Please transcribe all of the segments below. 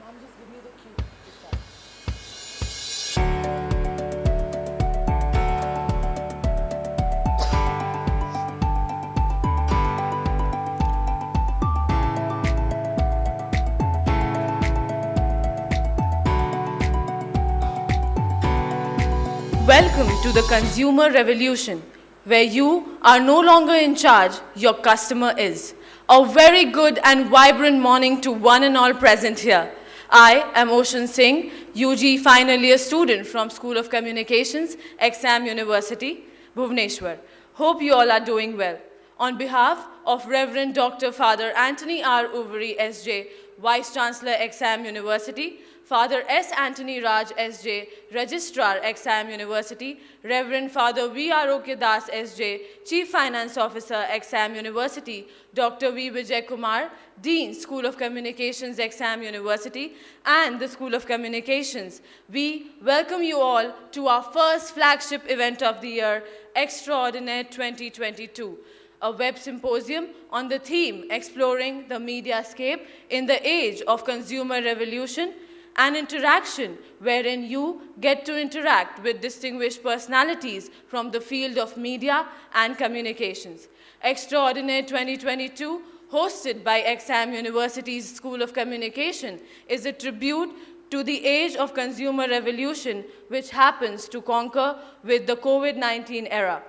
Ma'am, just give me the cue to start. Welcome to the consumer revolution, where you are no longer in charge, your customer is. A very good and vibrant morning to one and all present here. I am Ocean Singh, UG final year student from School of Communications, Exam University, Bhubaneswar. Hope you all are doing well. On behalf of Reverend Dr. Father Anthony R. Uveri, SJ, Vice Chancellor, Exam University, Father S. Anthony Raj, SJ, Registrar, Exam University, Reverend Father V. R. O. Das, SJ, Chief Finance Officer, Exam University, Dr. V. Vijay Kumar, Dean, School of Communications, Exam University, and the School of Communications. We welcome you all to our first flagship event of the year, Xtraordinaire 2022. A web symposium on the theme Exploring the Mediascape in the Age of Consumer Revolution, an interaction wherein you get to interact with distinguished personalities from the field of media and communications. Xtraordinaire 2022, hosted by Exam University's School of Communication, is a tribute to the age of consumer revolution which happens to conquer with the COVID-19 era,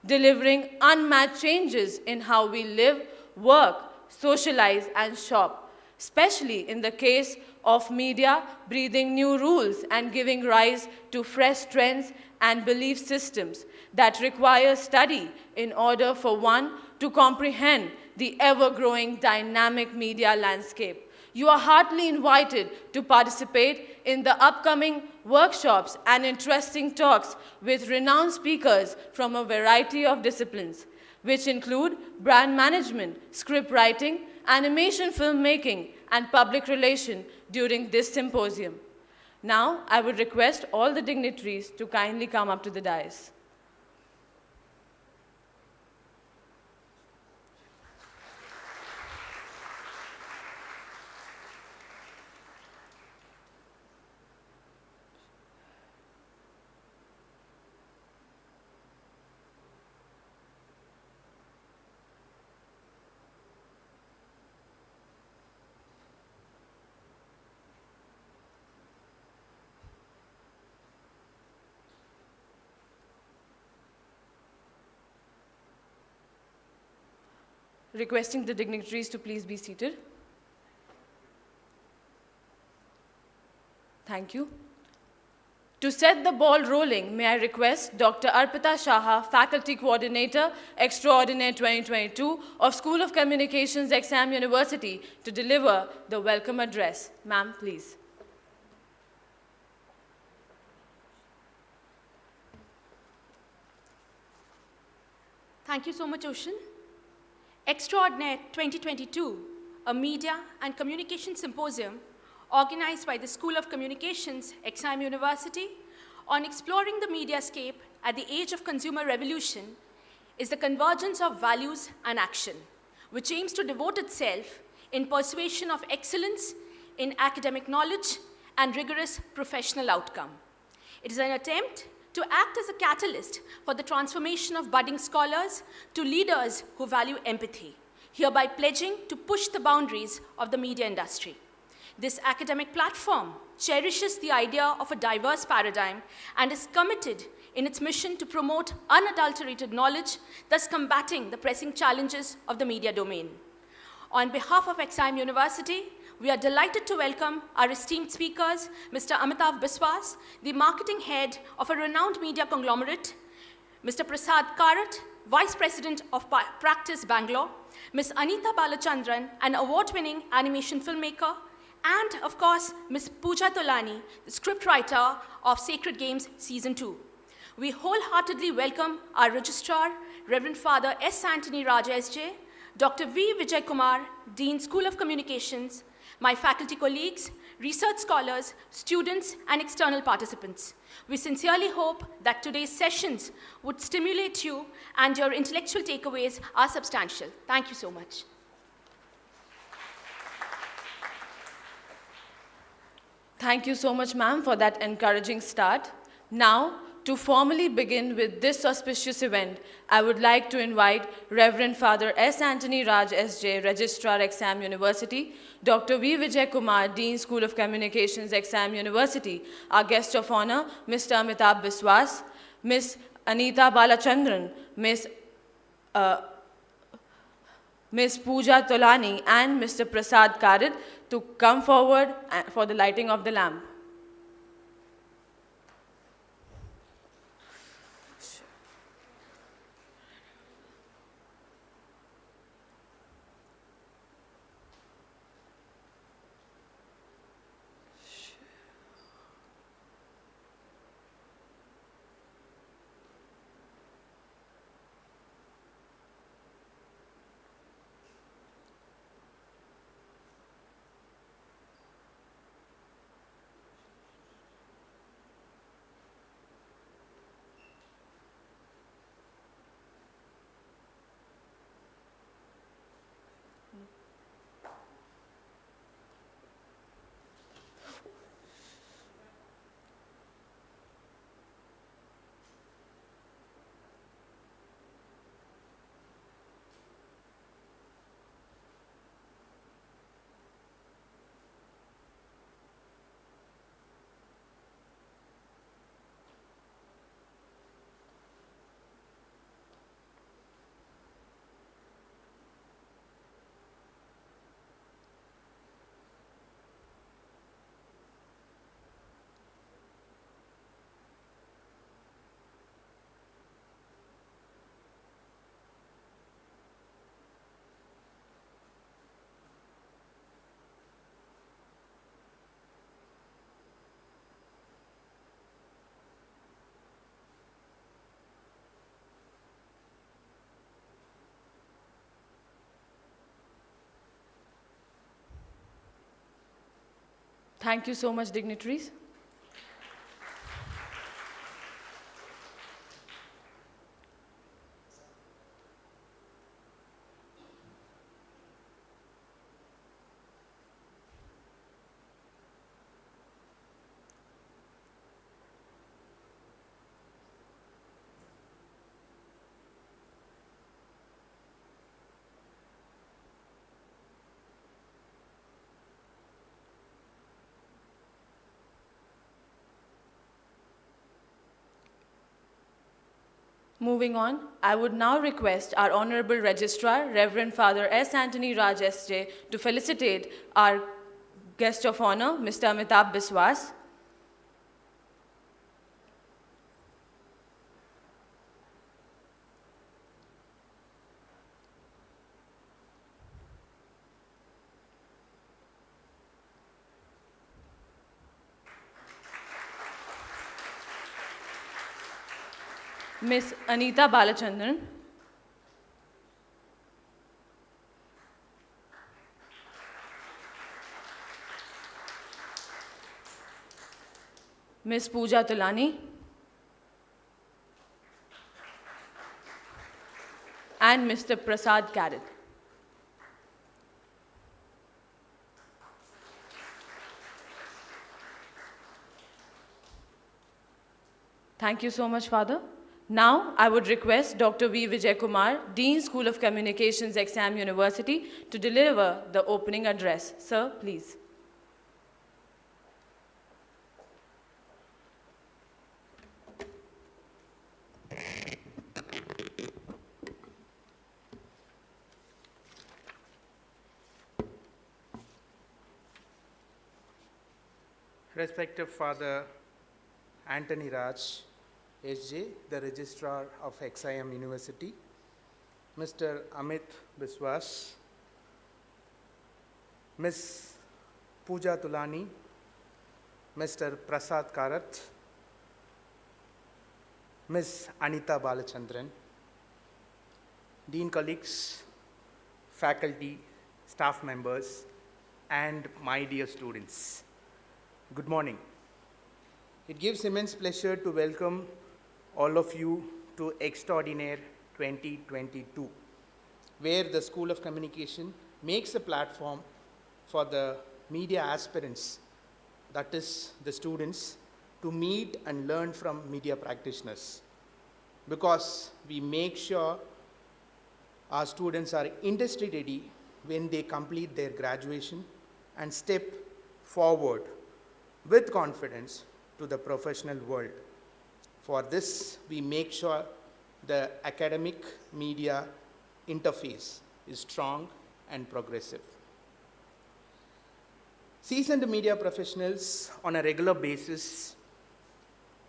delivering unmatched changes in how we live, work, socialize, and shop, especially in the case of media breathing new rules and giving rise to fresh trends and belief systems that require study in order for one to comprehend the ever-growing dynamic media landscape. You are heartily invited to participate in the upcoming workshops and interesting talks with renowned speakers from a variety of disciplines, which include brand management, script writing, animation filmmaking, and public relation during this symposium. Now, I would request all the dignitaries to kindly come up to the dais. Requesting the dignitaries to please be seated. Thank you. To set the ball rolling, may I request Dr. Arpita Shaha, Faculty Coordinator, Extraordinaire 2022 of School of Communications, Exam University, to deliver the welcome address. Ma'am, please. Thank you so much, Ocean. Xtraordinaire 2022, a media and communication symposium organized by the School of Communications, Exam University, on exploring the mediascape at the age of consumer revolution, is the convergence of values and action, which aims to devote itself in persuasion of excellence in academic knowledge and rigorous professional outcome. It is an attempt to act as a catalyst for the transformation of budding scholars to leaders who value empathy, hereby pledging to push the boundaries of the media industry. This academic platform cherishes the idea of a diverse paradigm and is committed in its mission to promote unadulterated knowledge, thus combating the pressing challenges of the media domain. On behalf of Exam University, we are delighted to welcome our esteemed speakers, Mr. Amitabh Biswas, the marketing head of a renowned media conglomerate, Mr. Prasad Karat, Vice President of Practice Bangalore, Ms. Anita Balachandran, an award-winning animation filmmaker, and of course, Ms. Pooja Tolani, the scriptwriter of Sacred Games Season 2. We wholeheartedly welcome our registrar, Reverend Father S. Anthony Raj, SJ, Dr. V. Vijay Kumar, Dean, School of Communications, my faculty colleagues, research scholars, students, and external participants. We sincerely hope that today's sessions would stimulate you and your intellectual takeaways are substantial. Thank you so much. Thank you so much, ma'am, for that encouraging start. Now, to formally begin with this auspicious event, I would like to invite Reverend Father S. Anthony Raj S.J., Registrar, Exam University, Dr. V. Vijay Kumar, Dean, School of Communications, Exam University, our guest of honor, Mr. Amitabh Biswas, Ms. Anita Balachandran, Ms. Pooja Tolani, and Mr. Prasad Karid to come forward for the lighting of the lamp. Thank you so much, dignitaries. Moving on, I would now request our Honorable Registrar, Reverend Father S. Anthony Raj S.J., to felicitate our guest of honor, Mr. Amitabh Biswas. Ms. Anita Balachandran. Ms. Pooja Tolani. And Mr. Prasad Karid. Thank you so much, Father. Now, I would request Dr. V. Vijay Kumar, Dean, School of Communications, Exam University, to deliver the opening address. Sir, please. Respected Father Anthony Raj, S.J., the Registrar of XIM University, Mr. Amit Biswas, Ms. Pooja Tulani, Mr. Prasad Karat, Ms. Anita Balachandran, Dean colleagues, faculty, staff members, and my dear students. Good morning. It gives immense pleasure to welcome all of you to Xtraordinaire 2022, where the School of Communication makes a platform for the media aspirants that is the students, to meet and learn from media practitioners, because we make sure our students are industry ready when they complete their graduation and step forward with confidence to the professional world. For this, we make sure the academic media interface is strong and progressive. Seasoned media professionals on a regular basis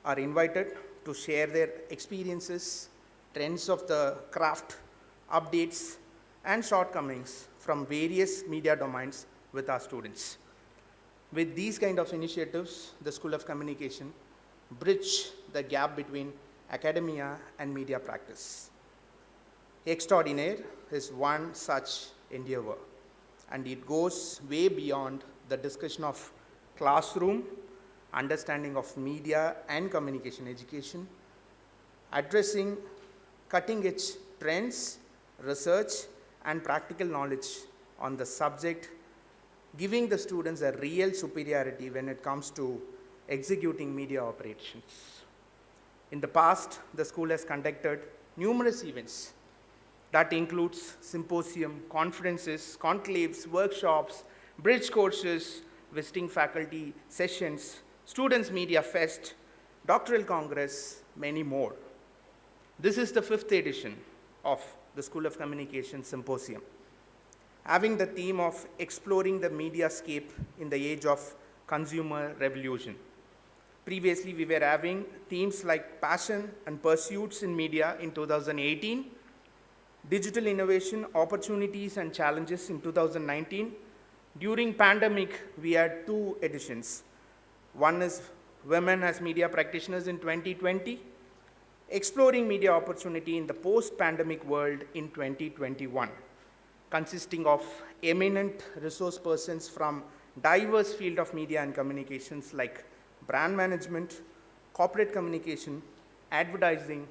are invited to share their experiences, trends of the craft, updates, and shortcomings from various media domains with our students. With these kind of initiatives, the School of Communication bridge the gap between academia and media practice. Xtraordinaire is one such endeavor, and it goes way beyond the discussion of classroom, understanding of media and communication education, addressing cutting-edge trends, research, and practical knowledge on the subject, giving the students a real superiority when it comes to executing media operations. In the past, the school has conducted numerous events that includes symposium, conferences, conclaves, workshops, bridge courses, visiting faculty sessions, students media fest, doctoral congress, many more. This is the 5th edition of the School of Communication Symposium, having the theme of exploring the media scape in the age of consumer revolution. Previously, we were having themes like passion and pursuits in media in 2018, digital innovation, opportunities and challenges in 2019. During pandemic, we had 2 editions. One is Women as Media Practitioners in 2020, exploring media opportunity in the post-pandemic world in 2021, consisting of eminent resource persons from diverse field of media and communications like brand management, corporate communication, advertising,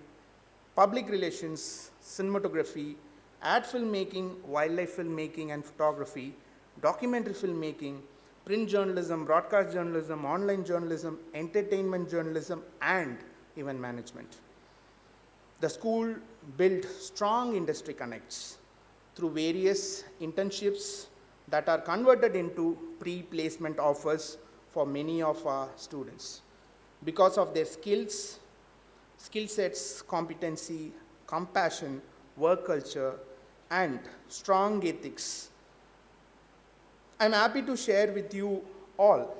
public relations, cinematography, ad filmmaking, wildlife filmmaking and photography, documentary filmmaking, print journalism, broadcast journalism, online journalism, entertainment journalism, and event management. The school built strong industry connects through various internships that are converted into pre-placement offers for many of our students. Because of their skills, skill sets, competency, compassion, work culture, and strong ethics, I'm happy to share with you all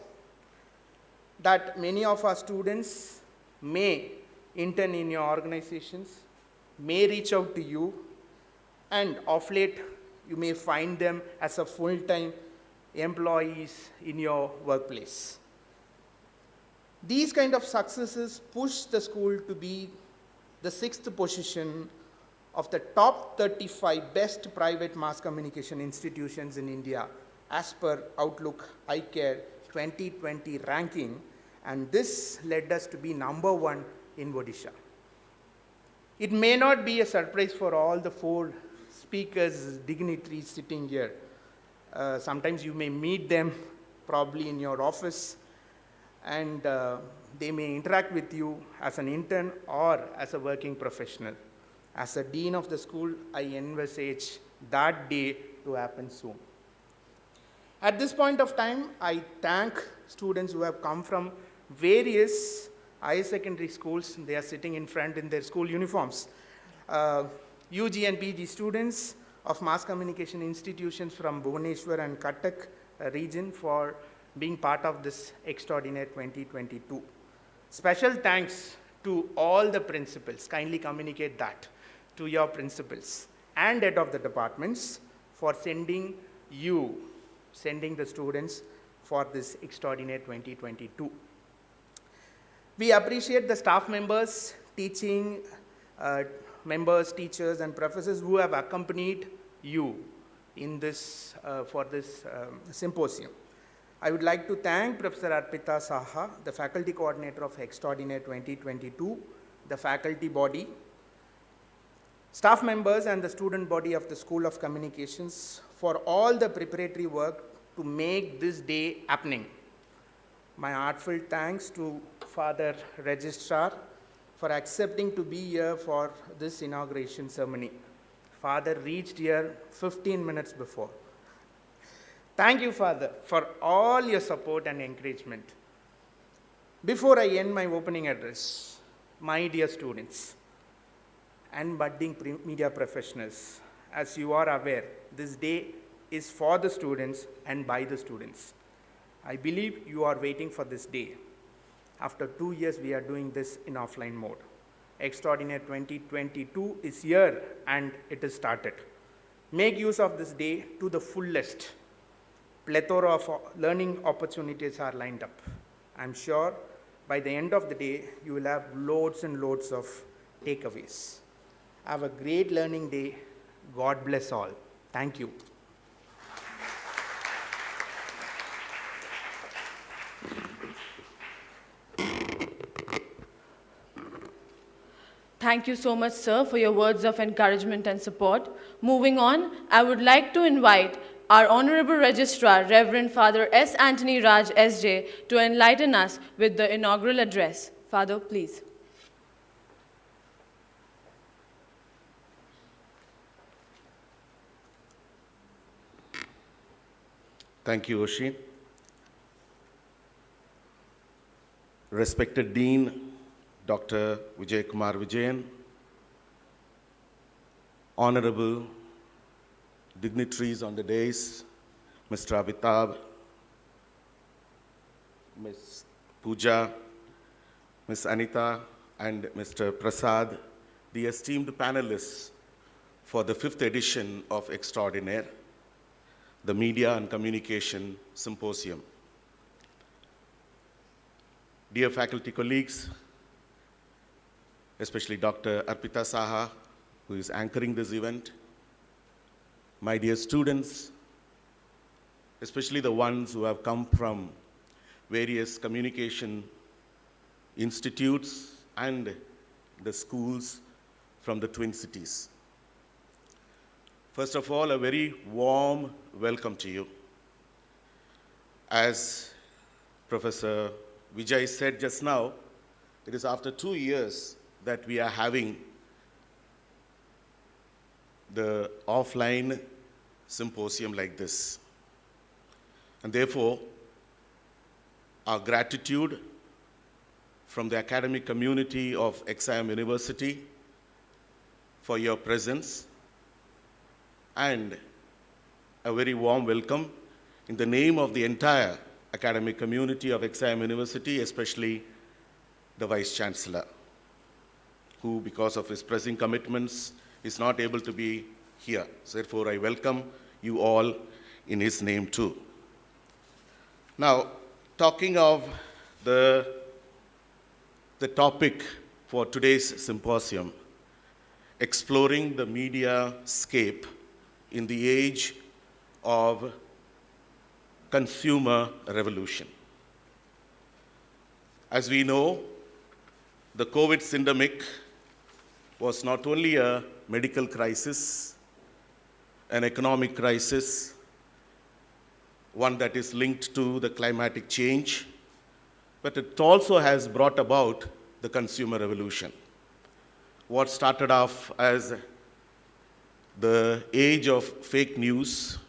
that many of our students may intern in your organizations, may reach out to you, and of late, you may find them as a full-time employees in your workplace. These kind of successes push the school to be the 6th position of the top 35 best private mass communication institutions in India as per Outlook iCare 2020 ranking, and this led us to be number 1 in Odisha. It may not be a surprise for all the 4 speakers, dignitaries sitting here. Sometimes you may meet them probably in your office, and they may interact with you as an intern or as a working professional. As a dean of the school, I envisage that day to happen soon. At this point of time, I thank students who have come from various higher secondary schools. They are sitting in front in their school uniforms. UG and PG students of mass communication institutions from Bhubaneswar and Cuttack region for being part of this Xtraordinaire 2022. Special thanks to all the principals. Kindly communicate that to your principals and head of the departments for sending the students for this Xtraordinaire 2022. We appreciate the staff members, teaching members, teachers, and professors who have accompanied you in this, for this symposium. I would like to thank Professor Arpita Saha, the faculty coordinator of Xtraordinaire 2022, the faculty body, staff members, and the student body of the School of Communications for all the preparatory work to make this day happening. My heartfelt thanks to Father Registrar for accepting to be here for this inauguration ceremony. Father reached here 15 minutes before. Thank you, Father, for all your support and encouragement. Before I end my opening address, my dear students and budding media professionals, as you are aware, this day is for the students and by the students. I believe you are waiting for this day. After 2 years, we are doing this in offline mode. Extraordinaire 2022 is here and it is started. Make use of this day to the fullest. Plethora of learning opportunities are lined up. I'm sure by the end of the day, you will have loads and loads of takeaways. Have a great learning day. God bless all. Thank you. Thank you so much, sir, for your words of encouragement and support. Moving on, I would like to invite our Honorable Registrar, Reverend Father S. Anthony Raj, S.J., to enlighten us with the inaugural address. Father, please. Thank you, Oshin. Respected Dean, Dr. Vijay Kumar Vijayan, honorable dignitaries on the dais, Mr. Amitabh, Ms. Pooja, Ms. Anita, and Mr. Prasad, the esteemed panelists for the 5th edition of Xtraordinaire, the Media and Communication Symposium. Dear faculty colleagues, especially Dr. Arpita Saha, who is anchoring this event, my dear students, especially the ones who have come from various communication institutes and the schools from the Twin Cities. First of all, a very warm welcome to you. As Professor Vijay said just now, it is after 2 years that we are having the offline symposium like this. And therefore, our gratitude from the academic community of XIM University for your presence, and a very warm welcome in the name of the entire academic community of XIM University, especially the Vice Chancellor, who, because of his pressing commitments, is not able to be here. So therefore, I welcome you all in his name too. Now, talking of the topic for today's symposium, exploring the media scape in the age of consumer revolution. As we know, the COVID pandemic was not only a medical crisis, an economic crisis, one that is linked to the climatic change, but it also has brought about the consumer revolution. What started off as the age of fake news,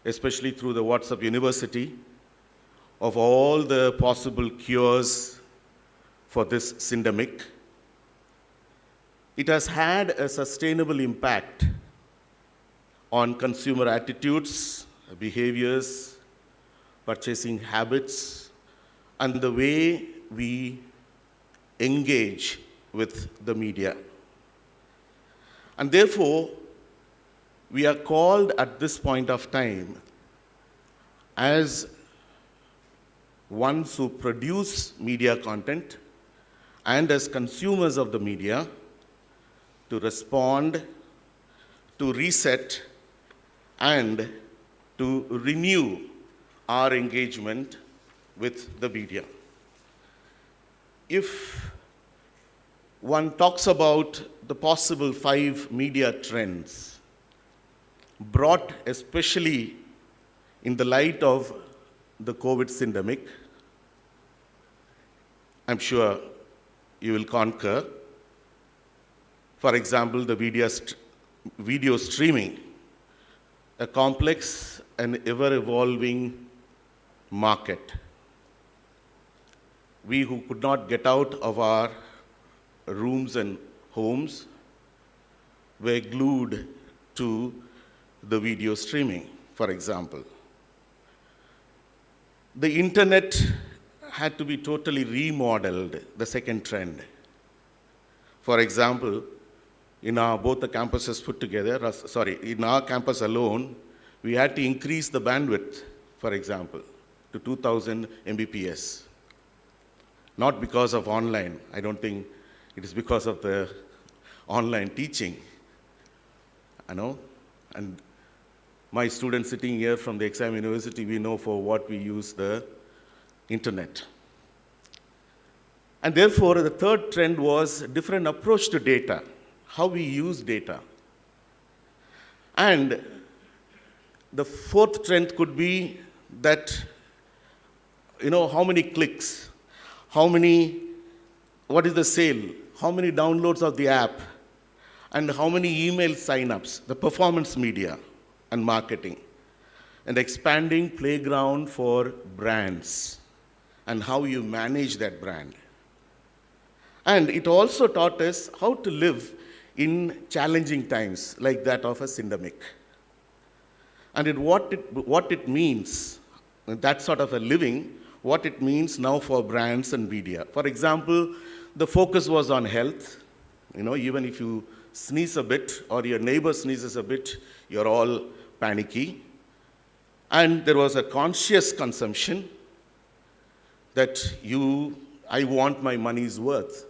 especially through the WhatsApp University, of all the possible cures for this syndemic, it has had a sustainable impact on consumer attitudes, behaviors, purchasing habits, and the way we engage with the media. And therefore, we are called at this point of time as ones who produce media content and as consumers of the media to respond, to reset, and to renew our engagement with the media. If one talks about the possible 5 media trends brought especially in the light of the COVID pandemic, I'm sure you will concur. For example, the video streaming, a complex and ever-evolving market. We who could not get out of our rooms and homes were glued to the video streaming, for example. The internet had to be totally remodeled, the second trend. For example, in both the campuses put together, in our campus alone, we had to increase the bandwidth, for example, to 2000 Mbps. Not because of online. I don't think it is because of the online teaching. And my students sitting here from the exam university, we know for what we use the internet. And therefore, the third trend was a different approach to data, how we use data. And the fourth trend could be that, how many clicks, what is the sale, how many downloads of the app, and how many email signups, the performance media and marketing, and expanding playground for brands and how you manage that brand. And it also taught us how to live in challenging times like that of a syndemic. And what it means, that sort of a living, what it means now for brands and media. For example, the focus was on health. Even if you sneeze a bit or your neighbor sneezes a bit, you're all panicky. And there was a conscious consumption that I want my money's worth,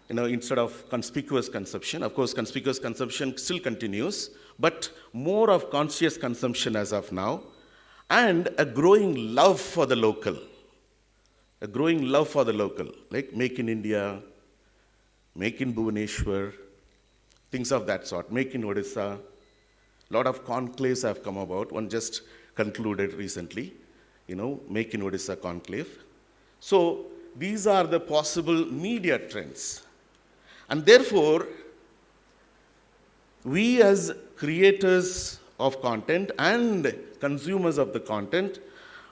instead of conspicuous consumption. Of course, conspicuous consumption still continues, but more of conscious consumption as of now, and a growing love for the local. Like Make in India, Make in Bhubaneswar, things of that sort, Make in Odisha. A lot of conclaves have come about. One just concluded recently, Make in Odisha conclave. So these are the possible media trends. And therefore, we as creators of content and consumers of the content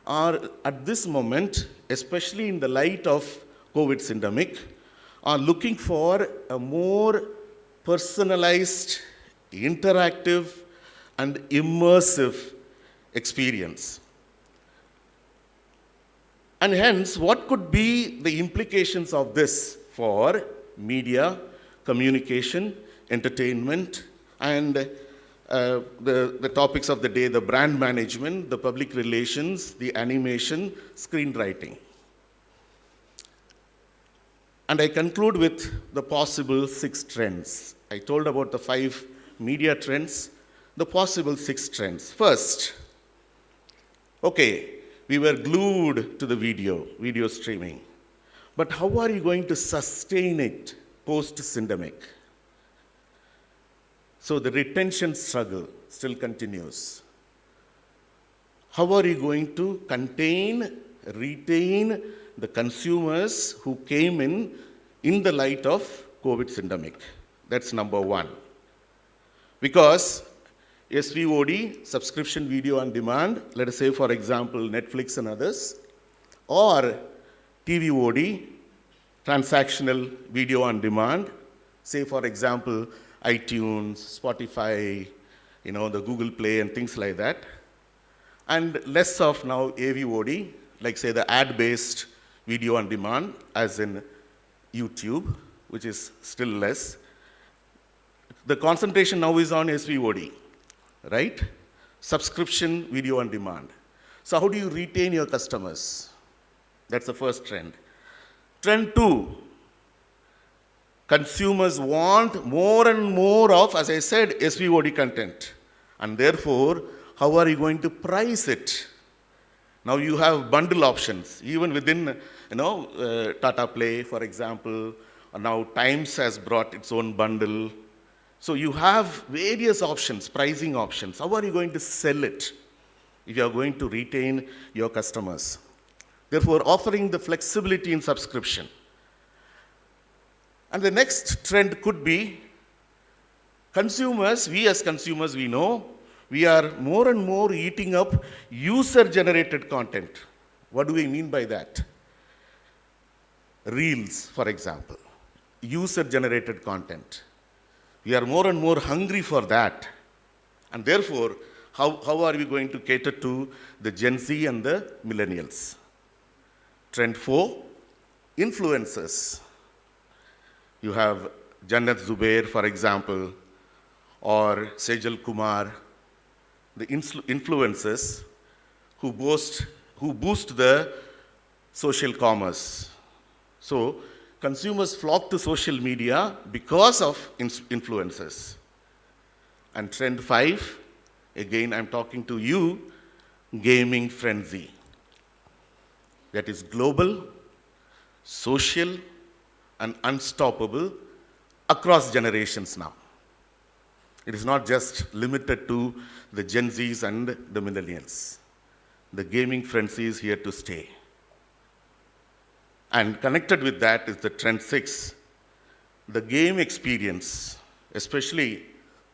are at this moment, especially in the light of COVID syndemic, are looking for a more personalized, interactive, and immersive experience. And hence, what could be the implications of this for media, communication, entertainment, and the topics of the day, the brand management, the public relations, the animation, screenwriting. And I conclude with the possible 6 trends. I told about the 5 media trends, the possible 6 trends. First, we were glued to the video streaming. But how are you going to sustain it post-syndemic? So the retention struggle still continues. How are you going to retain the consumers who came in the light of COVID syndemic? That's number 1. Because SVOD, subscription video on demand, let us say, for example, Netflix and others, or TVOD, transactional video on demand, say, for example, iTunes, Spotify, the Google Play and things like that. And less of now AVOD, like say the ad-based video on demand, as in YouTube, which is still less. The concentration now is on SVOD, right? Subscription video on demand. So how do you retain your customers? That's the first trend. Trend 2, consumers want more and more of, as I said, SVOD content. And therefore, how are you going to price it? Now you have bundle options, even within, Tata Play, for example. Now Times has brought its own bundle. So you have various options, pricing options. How are you going to sell it if you are going to retain your customers? therefore offering the flexibility in subscription. And the next trend could be consumers, we as consumers, we know, we are more and more eating up user-generated content. What do we mean by that? Reels, for example, user-generated content. We are more and more hungry for that. And therefore, how are we going to cater to the Gen Z and the millennials? Trend 4, influencers. You have Jannat Zubair, for example, or Sejal Kumar, the influencers who boost the social commerce. So consumers flock to social media because of influencers. And trend 5, again I'm talking to you, gaming frenzy. That is global, social, and unstoppable across generations now. It is not just limited to the Gen Zs and the millennials. The gaming frenzy is here to stay. And connected with that is the trend 6, the game experience, especially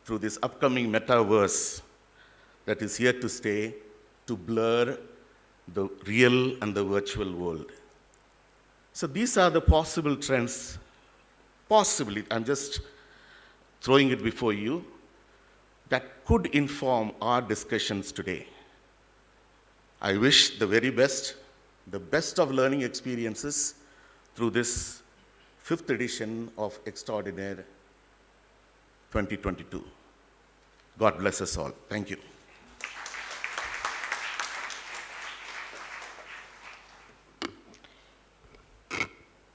through this upcoming metaverse that is here to stay, to blur the real and the virtual world. So these are the possible trends, possibly, I'm just throwing it before you, that could inform our discussions today. I wish the very best, the best of learning experiences through this 5th edition of Xtraordinaire 2022. God bless us all. Thank you.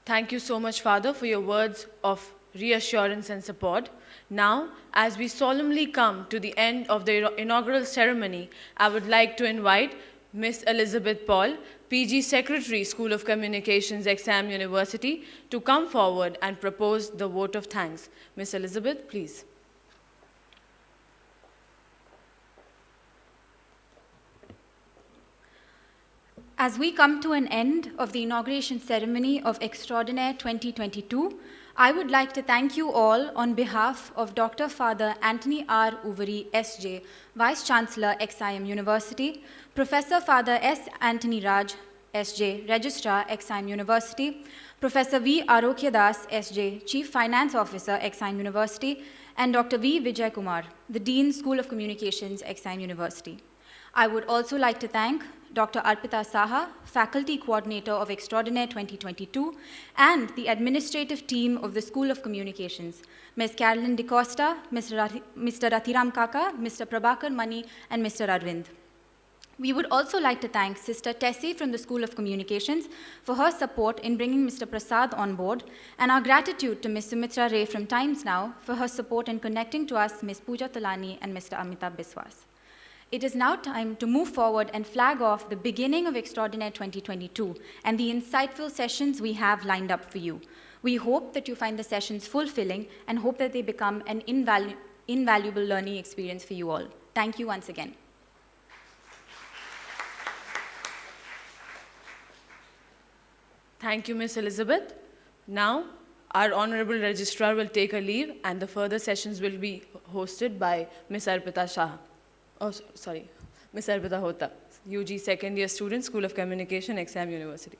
Thank you so much, Father, for your words of reassurance and support. Now, as we solemnly come to the end of the inaugural ceremony, I would like to invite Miss Elizabeth Paul, PG Secretary, School of Communications, Exam University, to come forward and propose the vote of thanks. Miss Elizabeth, please. As we come to an end of the inauguration ceremony of Xtraordinaire 2022, I would like to thank you all on behalf of Dr. Father Anthony R. Uveri, S.J., Vice Chancellor, XIM University, Professor Father S. Anthony Raj, S.J., Registrar, XIM University, Professor V. Arokyadas, S.J., Chief Finance Officer, XIM University, and Dr. V. Vijay Kumar, the Dean, School of Communications, XIM University. I would also like to thank Dr. Arpita Saha, Faculty Coordinator of Xtraordinaire 2022, and the administrative team of the School of Communications, Ms. Carolyn DeCosta, Mr. Rathiram Kaka, Mr. Prabhakar Mani, and Mr. Arvind. We would also like to thank Sister Tessie from the School of Communications for her support in bringing Mr. Prasad on board, and our gratitude to Ms. Sumitra Ray from Times Now for her support in connecting to us Ms. Pooja Talani and Mr. Amitabh Biswas. It is now time to move forward and flag off the beginning of Xtraordinaire 2022 and the insightful sessions we have lined up for you. We hope that you find the sessions fulfilling and hope that they become an invaluable learning experience for you all. Thank you once again. Thank you, Miss Elizabeth. Now, our Honorable Registrar will take a leave and the further sessions will be hosted by Miss Arpita Shah. Miss Arpita Hota, UG second year student, School of Communication, Exam University.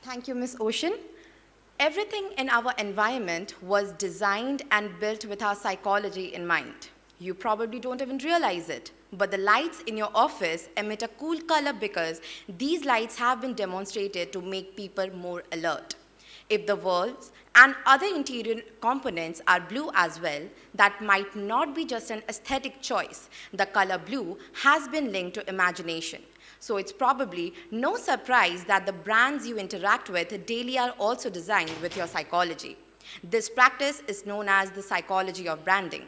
Thank you, Ms. Ocean. Everything in our environment was designed and built with our psychology in mind. You probably don't even realize it, but the lights in your office emit a cool color because these lights have been demonstrated to make people more alert. If the walls and other interior components are blue as well, that might not be just an aesthetic choice. The color blue has been linked to imagination. So it's probably no surprise that the brands you interact with daily are also designed with your psychology. This practice is known as the psychology of branding.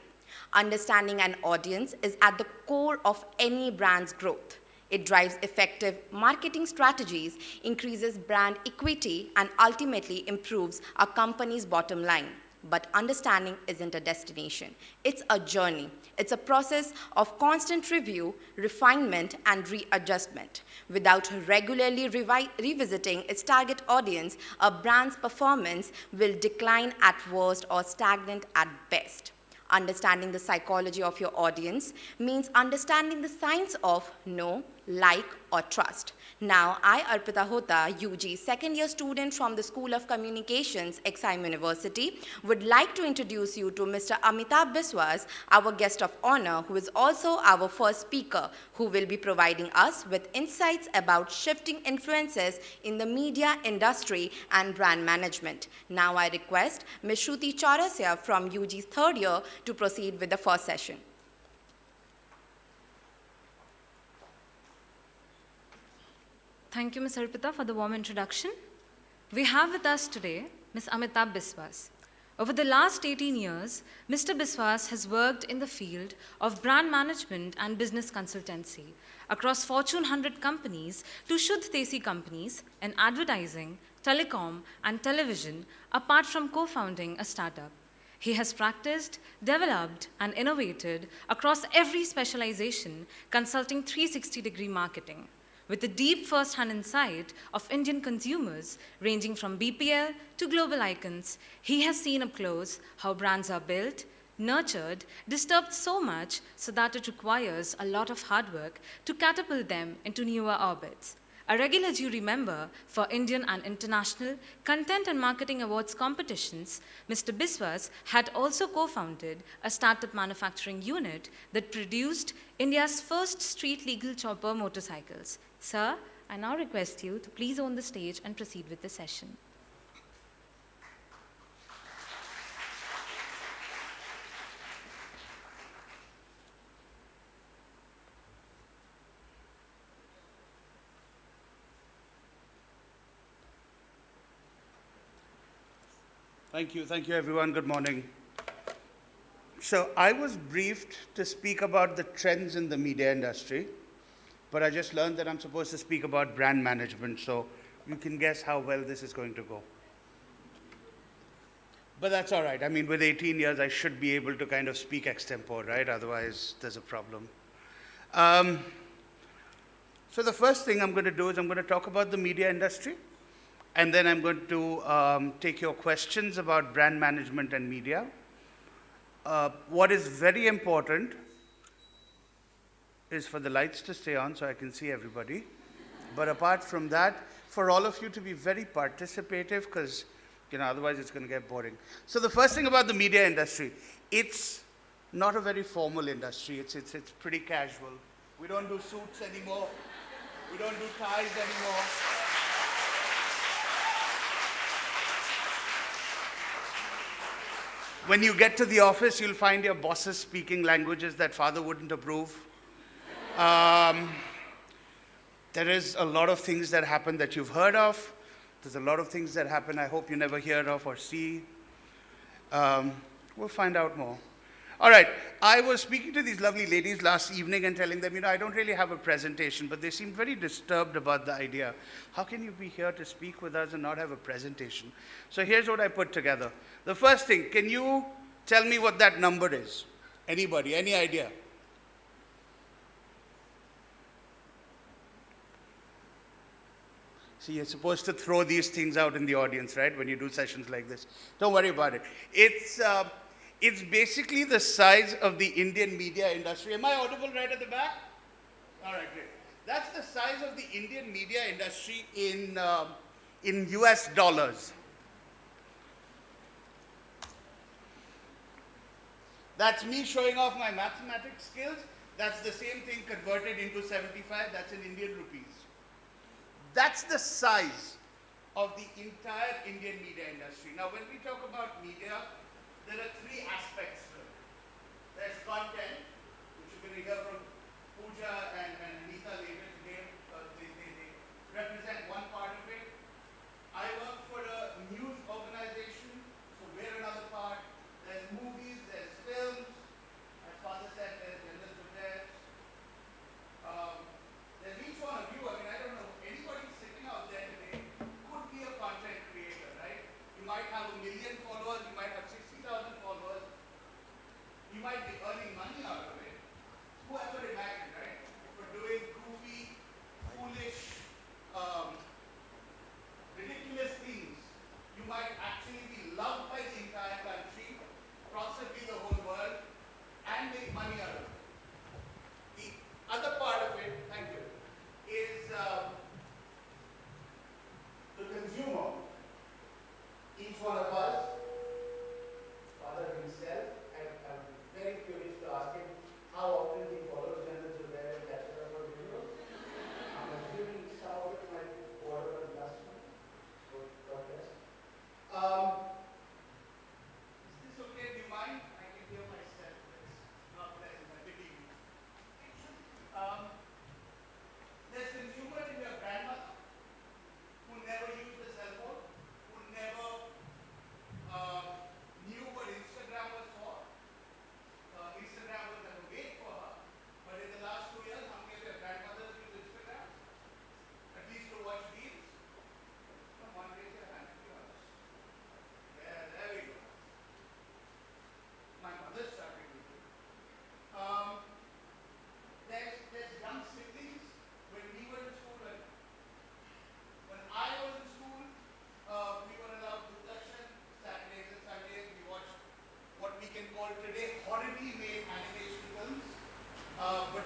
Understanding an audience is at the core of any brand's growth. It drives effective marketing strategies, increases brand equity, and ultimately improves a company's bottom line. But understanding isn't a destination. It's a journey. It's a process of constant review, refinement, and readjustment. Without regularly revisiting its target audience, a brand's performance will decline at worst or stagnant at best. Understanding the psychology of your audience means understanding the science of know, like, or trust. Now, I, Arpita Hota, UG, second year student from the School of Communications, XIM University, would like to introduce you to Mr. Amitabh Biswas, our guest of honor, who is also our first speaker, who will be providing us with insights about shifting influences in the media industry and brand management. Now, I request Ms. Shruti Chaurasya from UG's third year to proceed with the first session. Thank you, Ms. Arpita, for the warm introduction. We have with us today Ms. Amitabh Biswas. Over the last 18 years, Mr. Biswas has worked in the field of brand management and business consultancy across Fortune 100 companies to Shuddh Desi companies in advertising, telecom, and television, apart from co-founding a startup. He has practiced, developed, and innovated across every specialization, consulting 360-degree marketing, with a deep first-hand insight of Indian consumers, ranging from BPL to global icons. He has seen up close how brands are built, nurtured, disturbed so much so that it requires a lot of hard work to catapult them into newer orbits. A regular jury member for Indian and international content and marketing awards competitions, Mr. Biswas had also co-founded a startup manufacturing unit that produced India's first street legal chopper motorcycles. Sir, I now request you to please own the stage and proceed with the session. Thank you everyone, good morning. So I was briefed to speak about the trends in the media industry, but I just learned that I'm supposed to speak about brand management, so you can guess how well this is going to go. But that's all right. I mean, with 18 years, I should be able to kind of speak extempore, right? Otherwise, there's a problem. So the first thing I'm going to do is I'm going to talk about the media industry. And then I'm going to take your questions about brand management and media. What is very important is for the lights to stay on so I can see everybody. But apart from that, for all of you to be very participative, because otherwise it's going to get boring. So the first thing about the media industry, it's not a very formal industry. It's pretty casual. We don't do suits anymore. We don't do ties anymore. When you get to the office, you'll find your bosses speaking languages that father wouldn't approve. There is a lot of things that happen that you've heard of. There's a lot of things that happen I hope you never hear of or see. We'll find out more. All right, I was speaking to these lovely ladies last evening and telling them, I don't really have a presentation, but they seemed very disturbed about the idea. How can you be here to speak with us and not have a presentation? So here's what I put together. The first thing, can you tell me what that number is? Anybody, any idea? See, you're supposed to throw these things out in the audience, right, when you do sessions like this. Don't worry about it. It's basically the size of the Indian media industry. Am I audible right at the back? All right, great. That's the size of the Indian media industry in US dollars. That's me showing off my mathematics skills. That's the same thing converted into 75. That's in Indian rupees. That's the size of the entire Indian media industry. Now, when we talk about media, there are three aspects to it. There's content, which you're going to hear from Pooja and Anita later today. They represent one part of it. I work for a news organization, so we're another part. There's movies, there's films. As Father said, there's general affairs. There's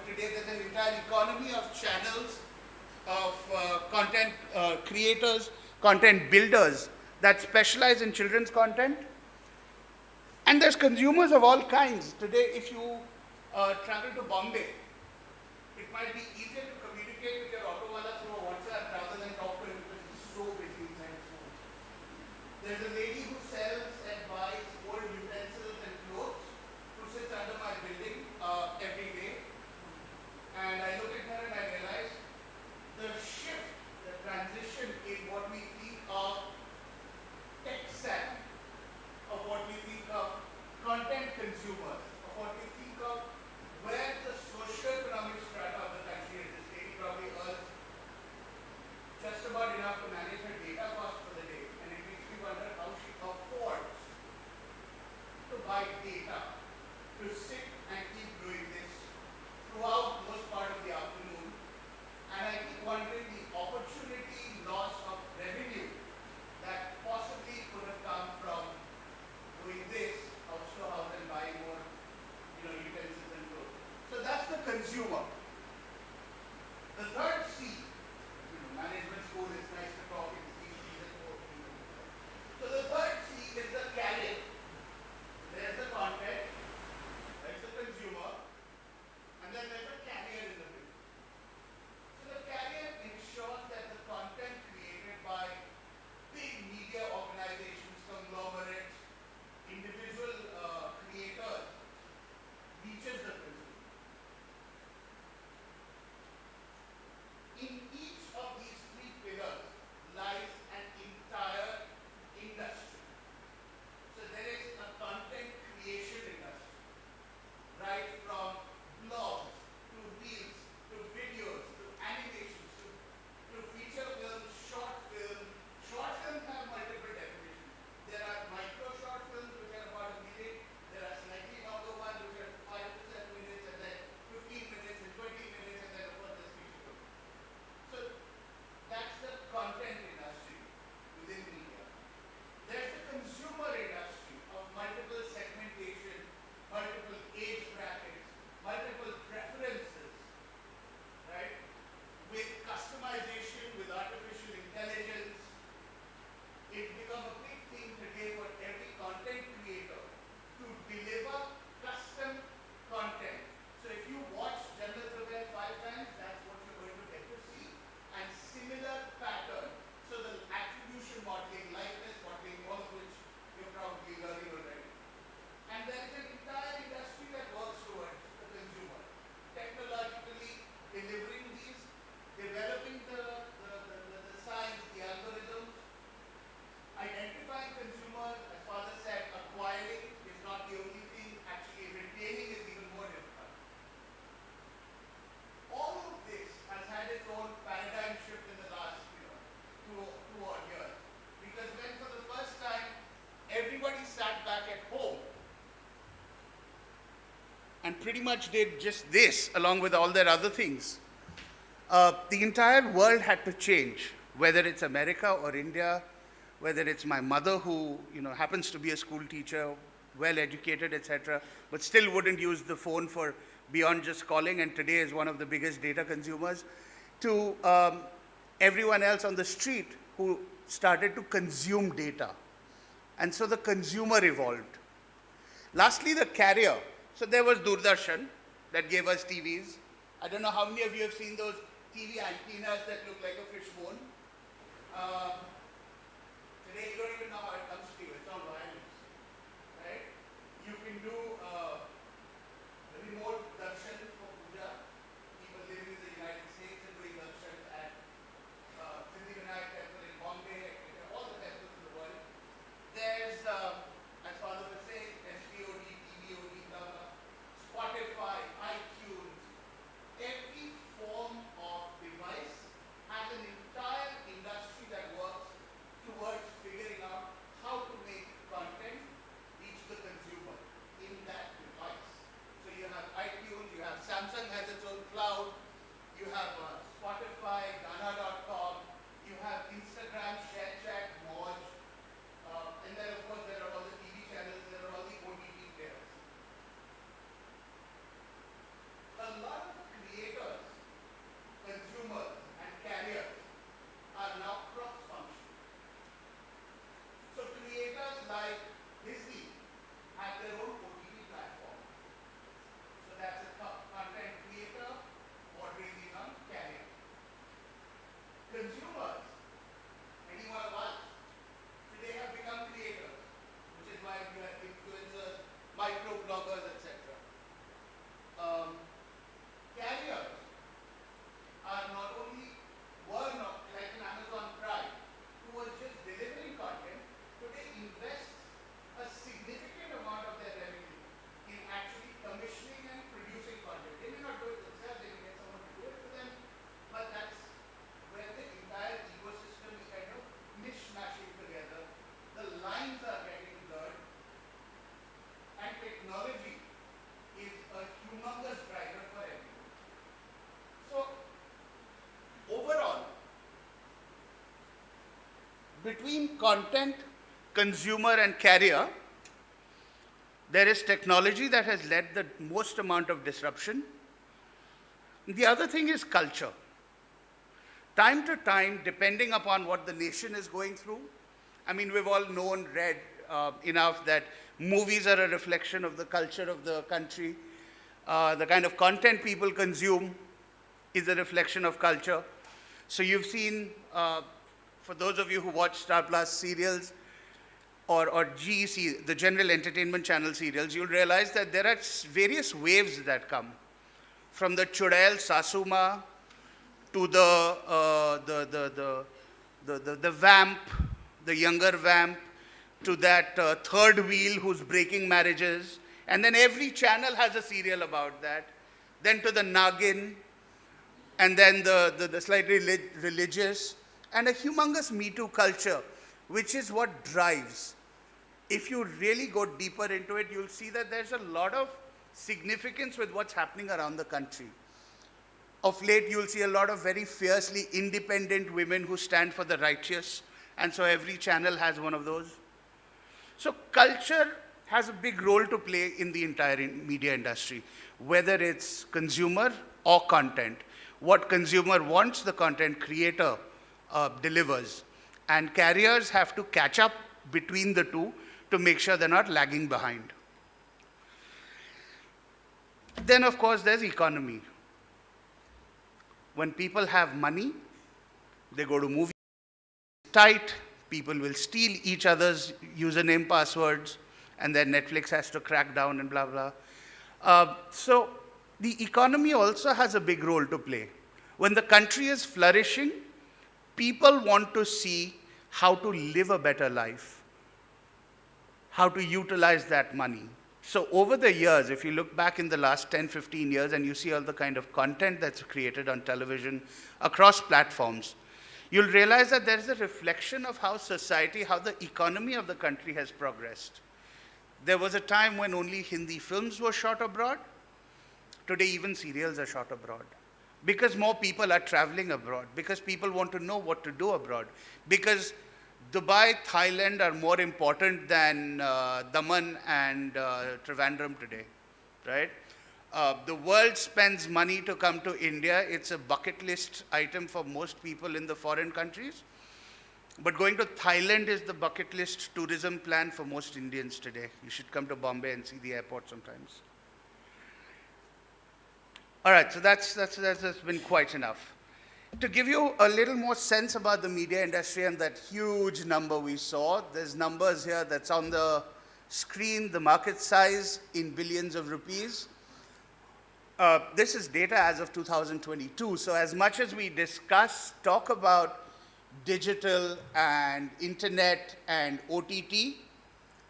today there's an entire economy of channels, of content creators, content builders that specialize in children's content. And there's consumers of all kinds. Today, if you travel to Bombay, it might be easier to communicate with your auto wala through a WhatsApp rather than talk to him because he's so busy inside his phone. There's a lady who sells and buys old utensils and clothes who sits under my building every day. And I look at her and I realize the shift, the transition in what we think of tech stack, of what we think of content consumers, of what we think of where the socio-economic strata of the country is. This lady probably earns just about enough to manage her data costs for the day, and it makes me wonder how she affords to buy data, to sit and keep doing this throughout most part of the afternoon. And I keep wondering the opportunity loss of revenue that possibly could have come from doing this house to house and buying more, utensils and clothes. So that's the consumer. The third C, management school is nice to talk in CCs and more. So the third C is the carrier. There's the content, there's the consumer, and then there's a carrier in the middle. So the carrier ensures that the content created by big media organizations, conglomerates, individual creators reaches the consumer. In each of these three pillars lies an entire industry. So there is a content creation industry, right from blogs to reels to videos to animations to feature films, short films. Short films have multiple definitions. There are micro short films which are about a minute. There are slightly longer ones which are 5 to 7 minutes, and then 15 minutes and 20 minutes, and then of course there's feature films. So that's the content industry within media. There's the consumer industry of multiple segmentation, multiple age brackets, multiple preferences, right? With customization, with artificial intelligence, it's become a big thing today for every content creator to deliver custom content. So if you watch General Surveillance 5 times, that's what you're going to get to see. And similar pattern. So the attribution modeling, likeness modeling, all of which you're probably learning already. And there is an entire industry that works towards the consumer. Technologically delivering these, developing the science, the algorithms, identifying consumer, as Father said, acquiring is not the only thing, actually retaining is even more difficult. All of this has had its own paradigm shift in the last, two odd years. Because when for the first time, everybody sat back at home and pretty much did just this along with all their other things, the entire world had to change, whether it's America or India, whether it's my mother who happens to be a school teacher, well educated, etc., but still wouldn't use the phone for beyond just calling, and today is one of the biggest data consumers, to everyone else on the street who started to consume data. And so the consumer evolved. Lastly, the carrier. So there was Doordarshan that gave us TVs. I don't know how many of you have seen those TV antennas that look like a fish bone. Today you don't even know how it comes to you. It's on wireless, right? You can do remote darshan for puja. People living in the United States and doing darshan at Siddhivinayak temple in Bombay, all the temples in the world. There's, as Father was saying, SVOD, TVOD, Spotify, iTunes. Every form of device has an entire industry that works towards figuring out how to make content reach the consumer in that between content, consumer, and carrier, there is technology that has led the most amount of disruption. The other thing is culture. Time to time, depending upon what the nation is going through, I mean, we've all read enough that movies are a reflection of the culture of the country. The kind of content people consume is a reflection of culture. So you've seen, for those of you who watch Star Plus serials, or GEC, the General Entertainment Channel serials, you'll realize that there are various waves that come. From the Chudail Sasuma to the vamp, the younger vamp, to that third wheel who's breaking marriages. And then every channel has a serial about that. Then to the Nagin, and then the slightly religious, and a humongous Me Too culture, which is what drives. If you really go deeper into it, you'll see that there's a lot of significance with what's happening around the country. Of late, you'll see a lot of very fiercely independent women who stand for the righteous, and so every channel has one of those. So culture has a big role to play in the entire media industry, whether it's consumer or content. What consumer wants, the content creator delivers. And carriers have to catch up between the two to make sure they're not lagging behind. Then, of course, there's economy. When people have money, they go to movies. Tight, people will steal each other's username passwords, and then Netflix has to crack down and blah, blah. So the economy also has a big role to play. When the country is flourishing, people want to see how to live a better life, how to utilize that money. So over the years, if you look back in the last 10, 15 years and you see all the kind of content that's created on television across platforms, you'll realize that there's a reflection of how society, how the economy of the country has progressed. There was a time when only Hindi films were shot abroad. Today, even serials are shot abroad. Because more people are traveling abroad, because people want to know what to do abroad, because Dubai, Thailand are more important than Daman and Trivandrum today, right? The world spends money to come to India. It's a bucket list item for most people in the foreign countries. But going to Thailand is the bucket list tourism plan for most Indians today. You should come to Bombay and see the airport sometimes. All right, so that's been quite enough. To give you a little more sense about the media industry and that huge number we saw, there's numbers here that's on the screen, the market size in billions of rupees. This is data as of 2022. So as much as we talk about digital and internet and OTT,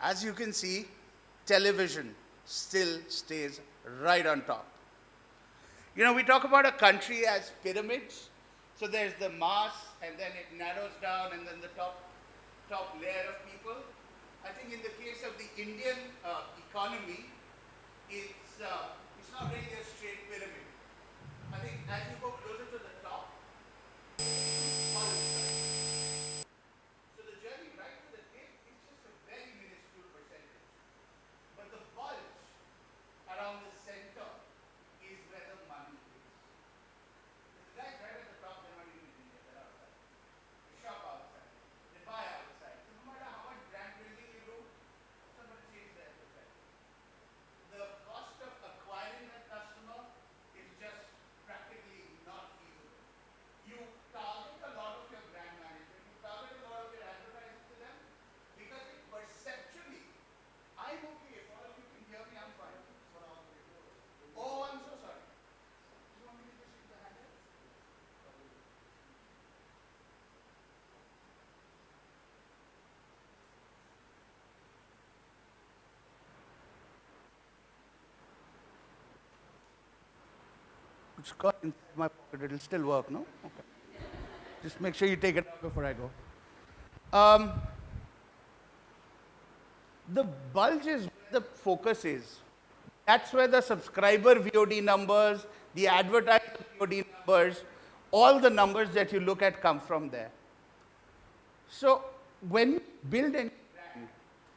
as you can see, television still stays right on top. You know, we talk about a country as pyramids. So there's the mass, and then it narrows down, and then the top layer of people. I think in the case of the Indian economy, it's not really a straight pyramid. I think as you go closer to the top, all is right. So the journey right to the tip is just a very minuscule percentage. But the bulge around the center is where the money is. The guys right at the top, they're not even in India, they're outside. They shop outside. They buy outside. So no matter how much brand building you do, it's not going to change their perspective. The cost of acquiring that customer is just practically not feasible. You target a lot of your brand management, you target a lot of your advertising to them, because it perceptually, I'm okay, if all of you can hear me, I'm fine. Oh, I'm so sorry. Do you want me to just use the handle? It's got inside my pocket, it'll still work, no? Okay. Just make sure you take it out before I go. The bulge is where the focus is. That's where the subscriber VOD numbers, the advertiser VOD numbers, all the numbers that you look at come from there. So when you build any brand,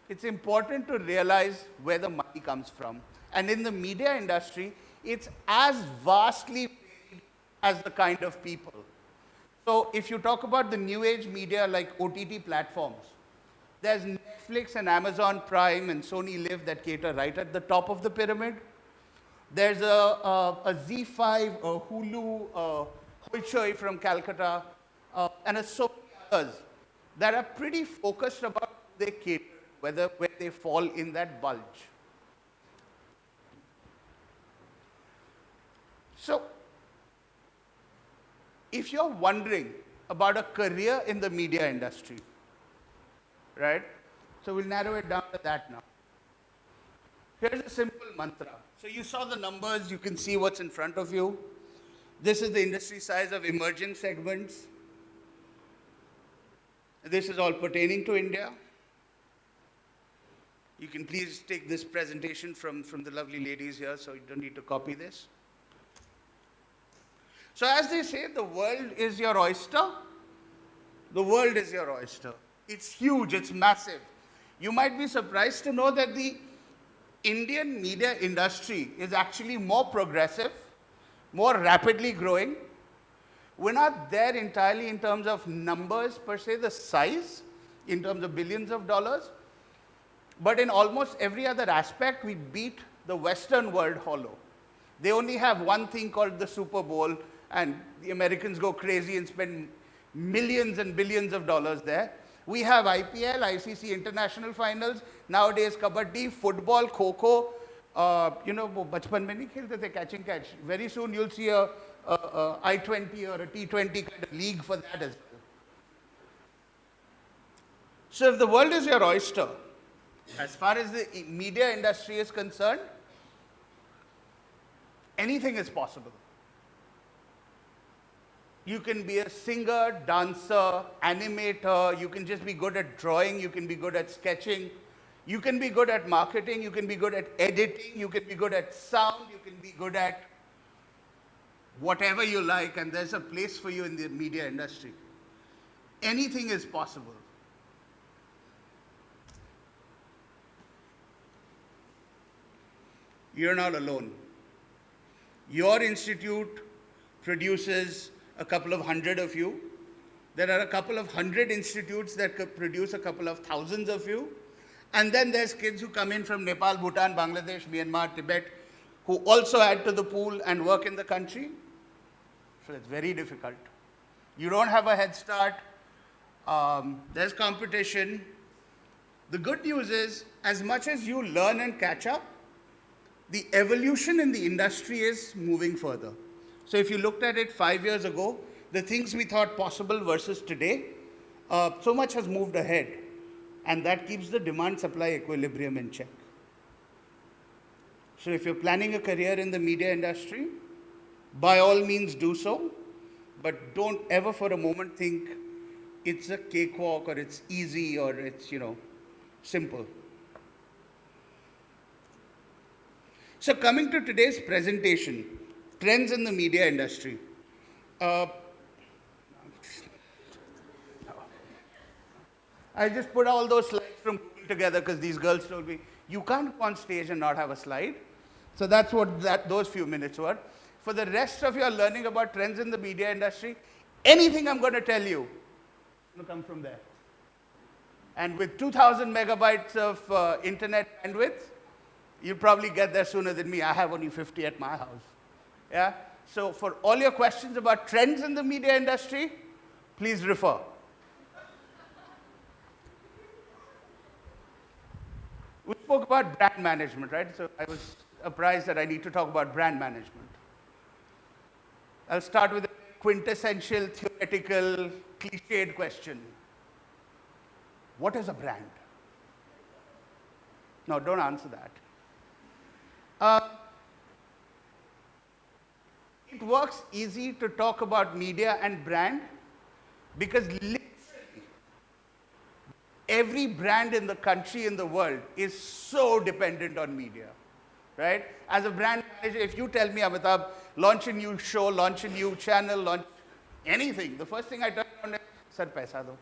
it's important to realize where the money comes from. And in the media industry, it's as vastly varied as the kind of people. So if you talk about the new age media like OTT platforms, there's Netflix and Amazon Prime and Sony Live that cater right at the top of the pyramid. There's a Z5, a Hulu, Hoichoi from Calcutta, and so many others that are pretty focused about who they cater, where they fall in that bulge. So, if you're wondering about a career in the media industry, right? So we'll narrow it down to that now. Here's a simple mantra. So you saw the numbers, you can see what's in front of you. This is the industry size of emerging segments. This is all pertaining to India. You can please take this presentation from the lovely ladies here, so you don't need to copy this. So as they say, the world is your oyster. The world is your oyster. It's huge, it's massive. You might be surprised to know that the Indian media industry is actually more progressive, more rapidly growing. We're not there entirely in terms of numbers per se, the size, in terms of billions of dollars, but in almost every other aspect, we beat the Western world hollow. They only have one thing called the Super Bowl, and the Americans go crazy and spend millions and billions of dollars there. We have IPL, ICC international finals, nowadays kabaddi, football, kho-kho. Bachpan mein nahi khelte the catch and catch. Very soon you'll see a I-20 or a T20 kind of league for that as well. So if the world is your oyster, as far as the media industry is concerned, anything is possible. You can be a singer, dancer, animator, you can just be good at drawing, you can be good at sketching, you can be good at marketing, you can be good at editing, you can be good at sound, you can be good at whatever you like, and there's a place for you in the media industry. Anything is possible. You're not alone. Your institute produces a couple of hundred of you. There are a couple of hundred institutes that could produce a couple of thousands of you. And then there's kids who come in from Nepal, Bhutan, Bangladesh, Myanmar, Tibet, who also add to the pool and work in the country. So it's very difficult. You don't have a head start. There's competition. The good news is, as much as you learn and catch up, the evolution in the industry is moving further. So if you looked at it 5 years ago, the things we thought possible versus today, so much has moved ahead. And that keeps the demand-supply equilibrium in check. So if you're planning a career in the media industry, by all means do so, but don't ever for a moment think it's a cakewalk or it's easy or it's, simple. So coming to today's presentation, trends in the media industry. I just put all those slides from Google together because these girls told me, you can't go on stage and not have a slide. So that's what those few minutes were. For the rest of your learning about trends in the media industry, anything I'm going to tell you will come from there. And with 2,000 megabytes of internet bandwidth, you'll probably get there sooner than me. I have only 50 at my house. Yeah? So for all your questions about trends in the media industry, please refer. We spoke about brand management, right? So I was surprised that I need to talk about brand management. I'll start with a quintessential, theoretical, cliched question. What is a brand? No, don't answer that. It works easy to talk about media and brand because literally every brand in the country, in the world, is so dependent on media, right? As a brand manager, if you tell me, Amitabh, launch a new show, launch a new channel, launch anything, the first thing I turn on is, sir, paisa do.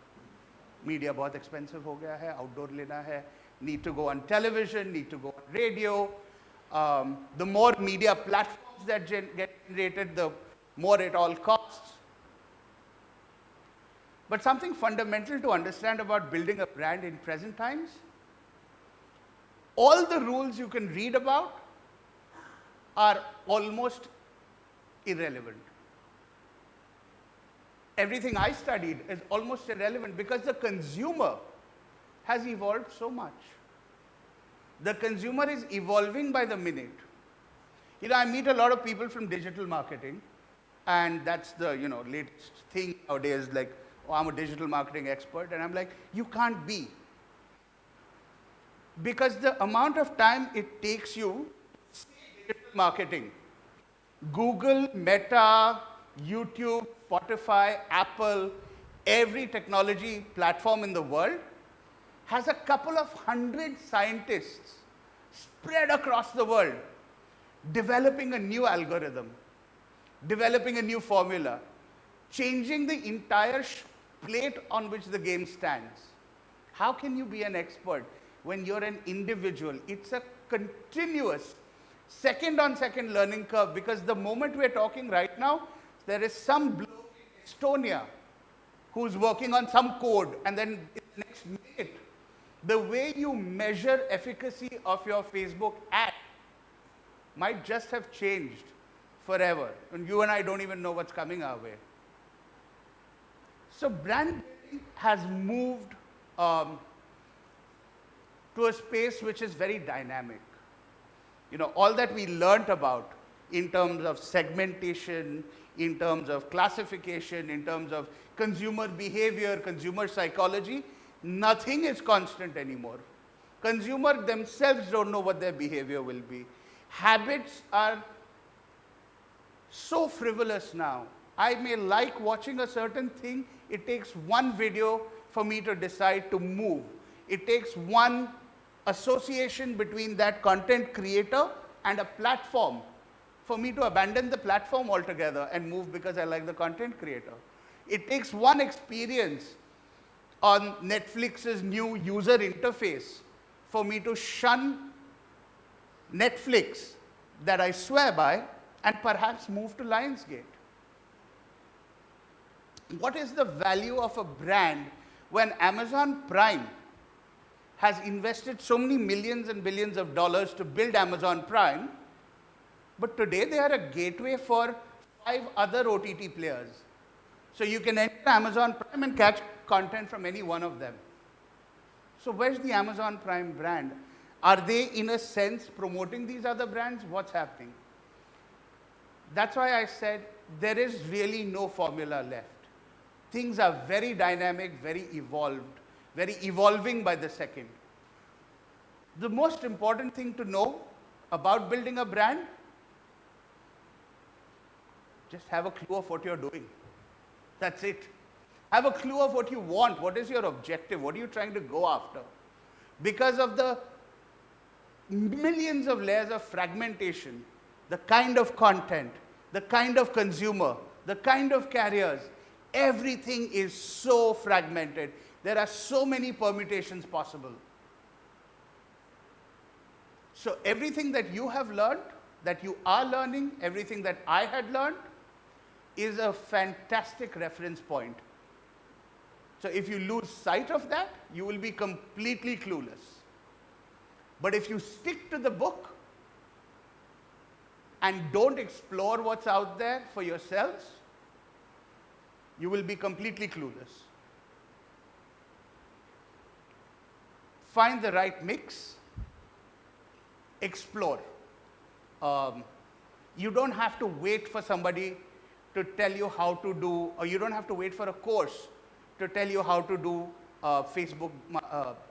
media बहुत expensive हो गया है, outdoor लेना है, need to go on television, need to go on radio. The more media platforms that get generated, the more it all costs. But something fundamental to understand about building a brand in present times, all the rules you can read about are almost irrelevant. Everything I studied is almost irrelevant because the consumer has evolved so much. The consumer is evolving by the minute. I meet a lot of people from digital marketing, and that's the latest thing nowadays, like, oh, I'm a digital marketing expert, and I'm like, you can't be. Because the amount of time it takes you to say digital marketing, Google, Meta, YouTube, Spotify, Apple, every technology platform in the world has a couple of 100 scientists spread across the world developing a new algorithm, developing a new formula, changing the entire plate on which the game stands. How can you be an expert when you're an individual? It's a continuous second-on-second learning curve, because the moment we're talking right now, there is some bloke in Estonia who's working on some code, and then in the next minute, the way you measure efficacy of your Facebook ad might just have changed forever. And you and I don't even know what's coming our way. So brand building has moved to a space which is very dynamic. All that we learnt about in terms of segmentation, in terms of classification, in terms of consumer behavior, consumer psychology, nothing is constant anymore. Consumers themselves don't know what their behavior will be. Habits are so frivolous now. I may like watching a certain thing. It takes one video for me to decide to move. It takes one association between that content creator and a platform for me to abandon the platform altogether and move because I like the content creator. It takes one experience on Netflix's new user interface for me to shun Netflix that I swear by and perhaps move to Lionsgate. What is the value of a brand when Amazon Prime has invested so many millions and billions of dollars to build Amazon Prime, but today they are a gateway for 5 other OTT players. So you can enter Amazon Prime and catch content from any one of them. So where's the Amazon Prime brand? Are they, in a sense, promoting these other brands? What's happening? That's why I said there is really no formula left. Things are very dynamic, very evolving by the second. The most important thing to know about building a brand, just have a clue of what you're doing. That's it. Have a clue of what you want. What is your objective? What are you trying to go after? Because of the millions of layers of fragmentation, the kind of content, the kind of consumer, the kind of carriers, everything is so fragmented. There are so many permutations possible. So everything that you have learned, that you are learning, everything that I had learned, is a fantastic reference point. So if you lose sight of that, you will be completely clueless. But if you stick to the book and don't explore what's out there for yourselves, you will be completely clueless. Find the right mix, explore. You don't have to wait for somebody to tell you how to do, or you don't have to wait for a course to tell you how to do Facebook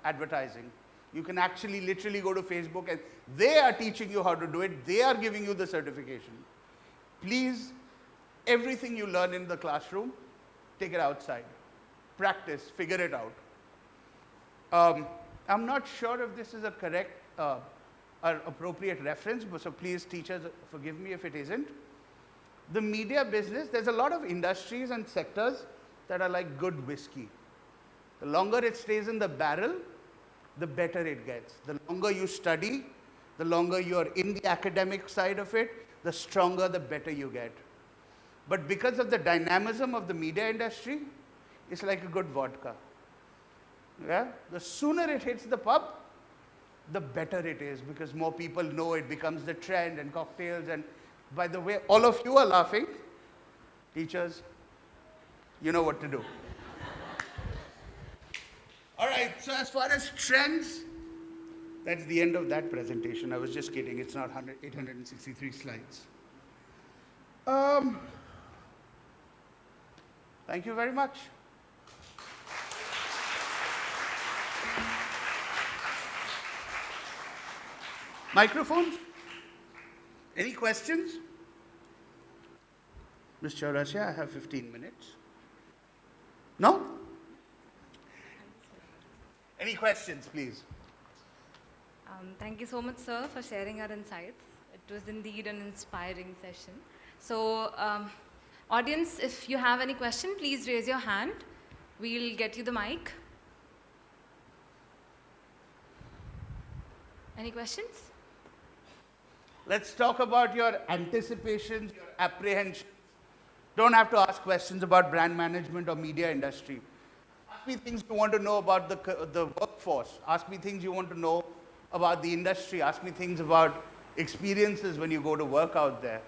advertising. You can actually literally go to Facebook and they are teaching you how to do it. They are giving you the certification. Please, everything you learn in the classroom, take it outside. Practice, figure it out. I'm not sure if this is a correct or appropriate reference, but so please, teachers, forgive me if it isn't. The media business, there's a lot of industries and sectors that are like good whiskey. The longer it stays in the barrel, the better it gets. The longer you study, the longer you're in the academic side of it, the stronger, the better you get. But because of the dynamism of the media industry, it's like a good vodka. Yeah? The sooner it hits the pub, the better it is, because more people know it becomes the trend, and cocktails. And by the way, all of you are laughing. Teachers, you know what to do. All right, so as far as trends, that's the end of that presentation. I was just kidding. It's not 863 slides. Thank you very much. Microphones? Any questions? Ms. Chaurasia, I have 15 minutes. No? Any questions, please? Thank you so much, sir, for sharing our insights. It was indeed an inspiring session. So, audience, if you have any question, please raise your hand. We'll get you the mic. Any questions? Let's talk about your anticipations, your apprehensions. Don't have to ask questions about brand management or media industry. Ask me things you want to know about the workforce. Ask me things you want to know about the industry. Ask me things about experiences when you go to work out there.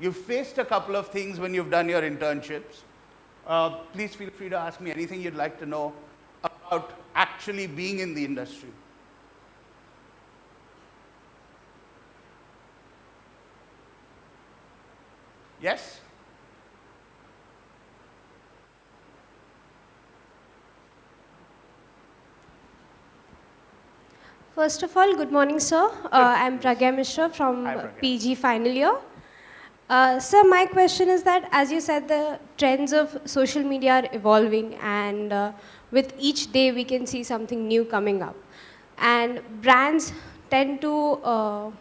You've faced a couple of things when you've done your internships. Please feel free to ask me anything you'd like to know about actually being in the industry. Yes? First of all, good morning, sir. I'm Pragya Mishra from Hi, Pragya. PG final year. Sir, my question is that, as you said, the trends of social media are evolving, and with each day we can see something new coming up. And brands tend to,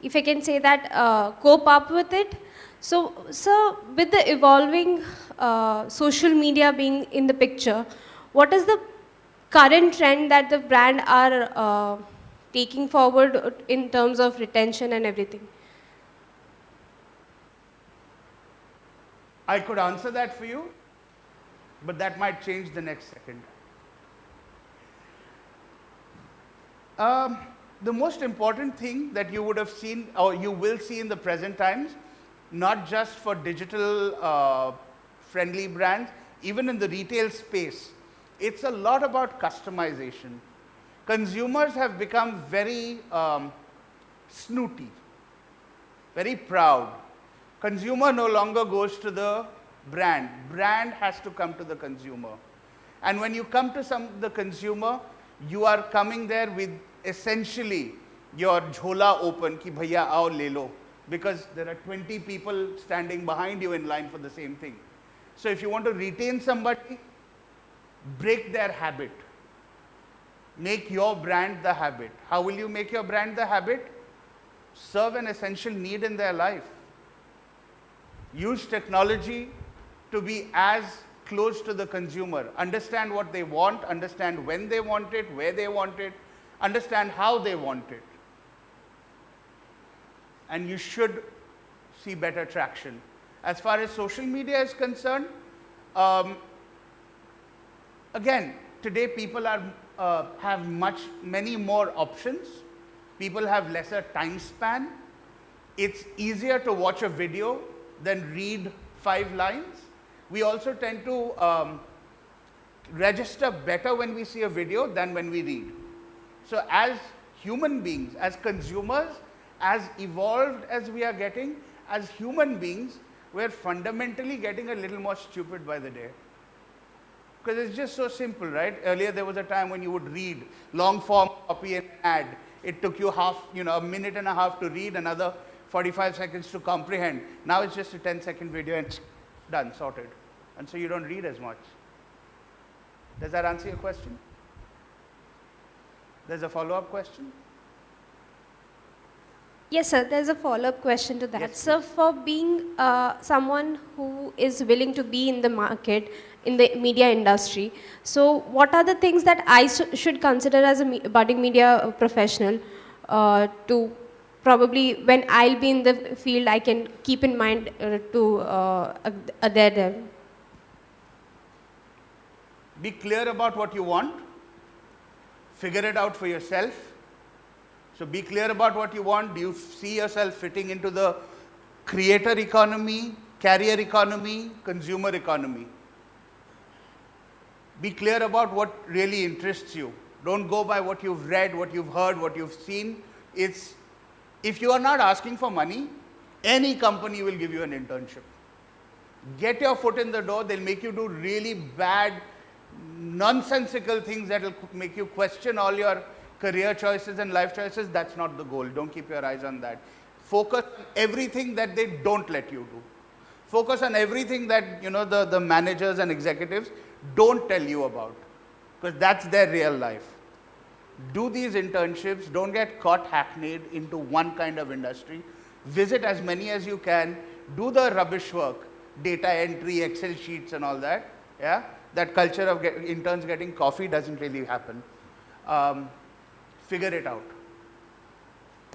if I can say that, cope up with it. So, sir, with the evolving social media being in the picture, what is the current trend that the brand are taking forward in terms of retention and everything? I could answer that for you, but that might change the next second. The most important thing that you would have seen, or you will see in the present times, not just for digital friendly brands, even in the retail space, it's a lot about customization. Consumers have become very snooty, very proud. Consumer no longer goes to the brand. Brand has to come to the consumer. And when you come to the consumer, you are coming there with essentially your jhola open, ki bhaiya aao le lo, because there are 20 people standing behind you in line for the same thing. So if you want to retain somebody, break their habit. Make your brand the habit. How will you make your brand the habit? Serve an essential need in their life. Use technology to be as close to the consumer. Understand what they want, understand when they want it, where they want it, understand how they want it. And you should see better traction. As far as social media is concerned, again, today people have many more options. People have lesser time span. It's easier to watch a video than read 5 lines. We also tend to register better when we see a video than when we read. So as human beings, as consumers, as evolved as we are getting, as human beings, we're fundamentally getting a little more stupid by the day. Because it's just so simple, right? Earlier there was a time when you would read long form copy and ad. It took you a minute and a half to read, another 45 seconds to comprehend. Now it's just a 10-second video and done, sorted. And so you don't read as much. Does that answer your question? There's a follow-up question? Yes, sir. There's a follow-up question to that. Yes, Sir, for being someone who is willing to be in the market, in the media industry, so what are the things that I should consider as a budding media professional to probably, when I'll be in the field, I can keep in mind to adhere them? Be clear about what you want. Figure it out for yourself. So be clear about what you want. Do you see yourself fitting into the creator economy, carrier economy, consumer economy? Be clear about what really interests you. Don't go by what you've read, what you've heard, what you've seen. It's, if you are not asking for money, any company will give you an internship. Get your foot in the door. They'll make you do really bad, nonsensical things that will make you question all your career choices and life choices. That's not the goal. Don't keep your eyes on that. Focus on everything that they don't let you do. Focus on everything that the managers and executives don't tell you about, because that's their real life. Do these internships. Don't get caught hackneyed into one kind of industry. Visit as many as you can. Do the rubbish work, data entry, Excel sheets and all that. Yeah, that culture of interns getting coffee doesn't really happen. Figure it out.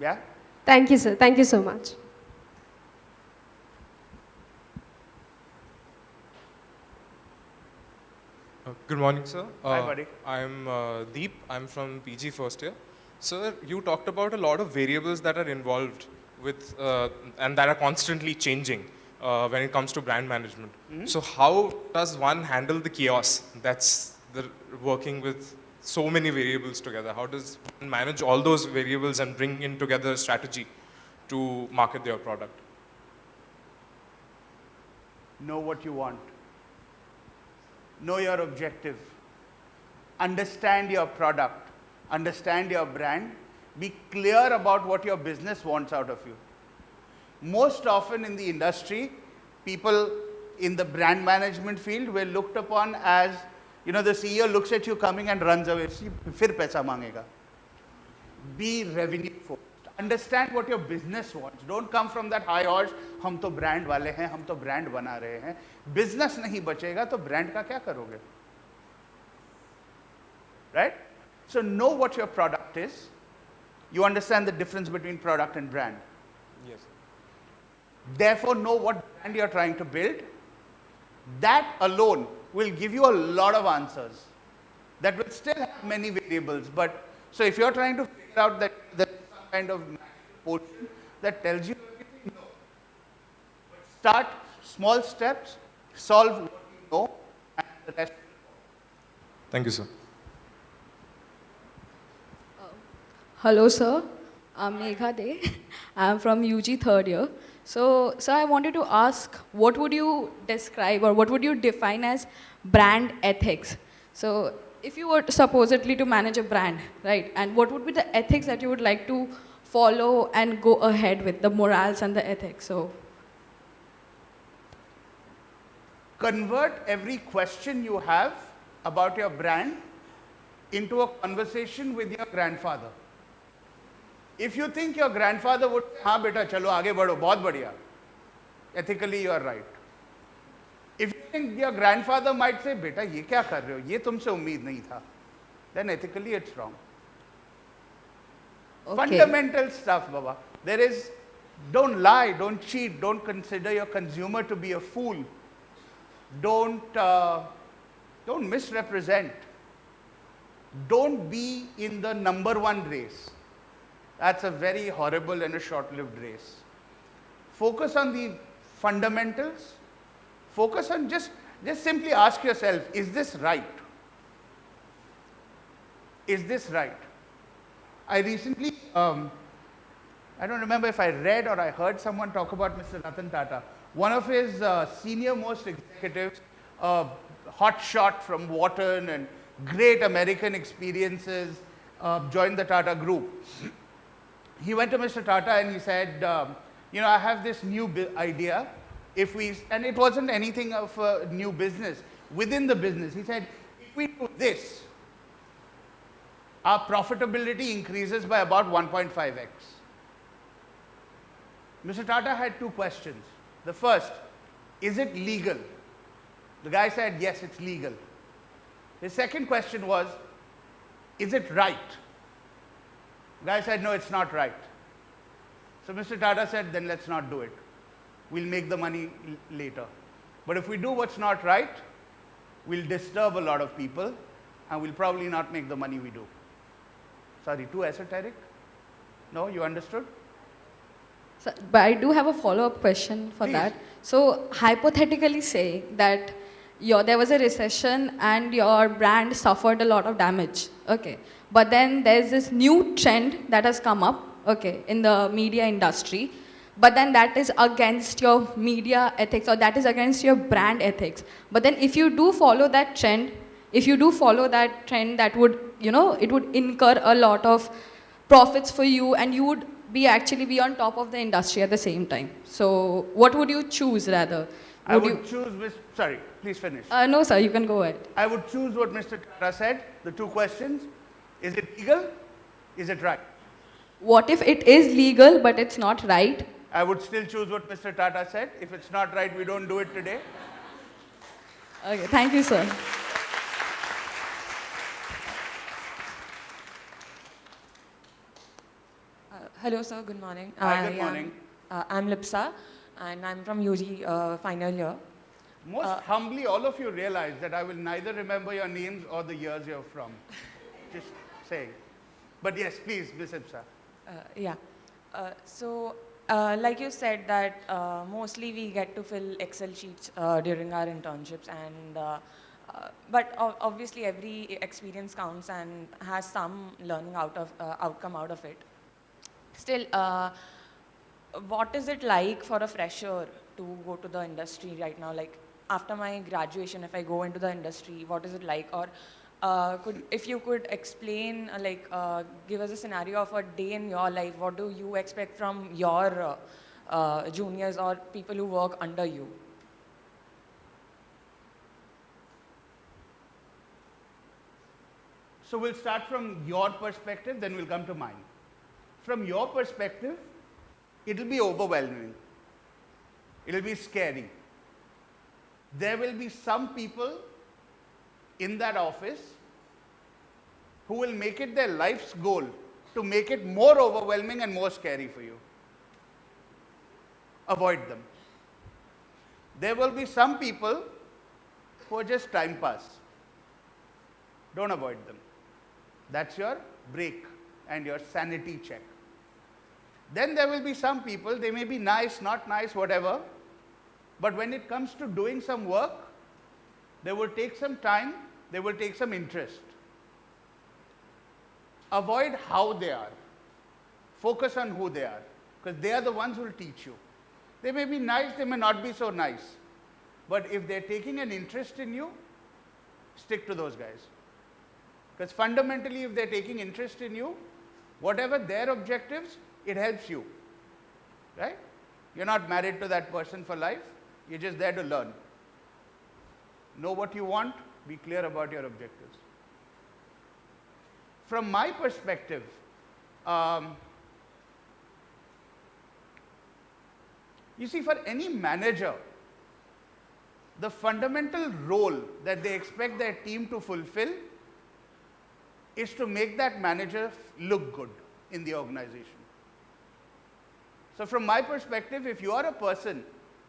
Yeah? Thank you, sir. Thank you so much. Good morning, sir. Hi, buddy. I'm Deep. I'm from PG first year. Sir, you talked about a lot of variables that are involved with and that are constantly changing when it comes to brand management. So how does one handle the chaos that's working with so many variables together? How does one manage all those variables and bring in together a strategy to market their product? Know what you want. Know your objective. Understand your product. Understand your brand. Be clear about what your business wants out of you. Most often in the industry, people in the brand management field were looked upon as, the CEO looks at you coming and runs away. Fir paisa mangega. Be revenue focused. Understand what your business wants. Don't come from that high horse, हम तो brand वाले हैं, हम तो brand बना रहे हैं. Business नहीं बचेगा तो brand का क्या करोगे? Right? So know what your product is. You understand the difference between product and brand. Yes. Therefore, know what brand you are trying to build. That alone will give you a lot of answers. That will still have many variables. But so if you are trying to figure out that there is some kind of portion that tells you everything, no. But start small steps, solve what you know, and the rest. Thank you, sir. Hello, sir. I'm Megha De. I'm from UG third year. So, sir, I wanted to ask, what would you describe or what would you define as brand ethics? So, if you were supposedly to manage a brand, right, and what would be the ethics that you would like to follow and go ahead with, the morals and the ethics? So, convert every question you have about your brand into a conversation with your grandfather. If you think your grandfather would say, हाँ बेटा चलो आगे बढ़ो बहुत बढ़िया, ethically you are right. If you think your grandfather might say, बेटा ये क्या कर रहे हो, ये तुमसे उम्मीद नहीं था, then ethically it's wrong. okay. Fundamental stuff, Baba. There is, don't lie, don't cheat, don't consider your consumer to be a fool. Don't misrepresent. Don't be in the number one race. That's a very horrible and a short-lived race. Focus on the fundamentals. Focus on just simply ask yourself, is this right? Is this right? I recently, I don't remember if I read or I heard someone talk about Mr. Ratan Tata. One of his senior most executives, hot shot from Wharton and great American experiences, joined the Tata group. He went to Mr. Tata and he said, I have this new idea. And it wasn't anything of a new business. Within the business, he said, if we do this, our profitability increases by about 1.5x. Mr. Tata had two questions. The first, is it legal? The guy said, yes, it's legal. His second question was, is it right? The guy said, no, it's not right. So Mr. Tata said, then let's not do it. We'll make the money later. But if we do what's not right, we'll disturb a lot of people and we'll probably not make the money we do. Sorry, too esoteric? No, you understood? So, but I do have a follow-up question for Please. that. So, hypothetically saying that there was a recession and your brand suffered a lot of damage, okay. But then there's this new trend that has come up, okay, in the media industry. But then that is against your media ethics or that is against your brand ethics. But then if you do follow that trend, that would, it would incur a lot of profits for you and you would actually be on top of the industry at the same time. So what would you choose rather? I would choose, sorry, please finish. No sir, you can go ahead. I would choose what Mr. Tata said, the two questions. Is it legal? Is it right? What if it is legal but it's not right? I would still choose what Mr. Tata said. If it's not right, we don't do it today. Okay, thank you sir. Hello, sir. Good morning. Hi, good morning. I'm Lipsa, and I'm from UG final year. Most humbly, all of you realize that I will neither remember your names or the years you're from. Just saying. But yes, please, Ms. Ipsa. Like you said that mostly we get to fill Excel sheets during our internships, and but obviously every experience counts and has some learning outcome out of it. Still, what is it like for a fresher to go to the industry right now? Like after my graduation, if I go into the industry, what is it like? Or if you could explain, give us a scenario of a day in your life. What do you expect from your juniors or people who work under you? So we'll start from your perspective, then we'll come to mine. From your perspective, it'll be overwhelming. It'll be scary. There will be some people in that office who will make it their life's goal to make it more overwhelming and more scary for you. Avoid them. There will be some people who are just time pass. Don't avoid them. That's your break and your sanity check. Then there will be some people, they may be nice, not nice, whatever, but when it comes to doing some work, they will take some time, they will take some interest. Avoid how they are. Focus on who they are, because they are the ones who will teach you. They may be nice, they may not be so nice, but if they're taking an interest in you, stick to those guys. Because fundamentally, if they're taking interest in you, whatever their objectives, it helps you, right? You're not married to that person for life. You're just there to learn. Know what you want. Be clear about your objectives. From my perspective, you see, for any manager, the fundamental role that they expect their team to fulfill is to make that manager look good in the organization. So from my perspective, if you are a person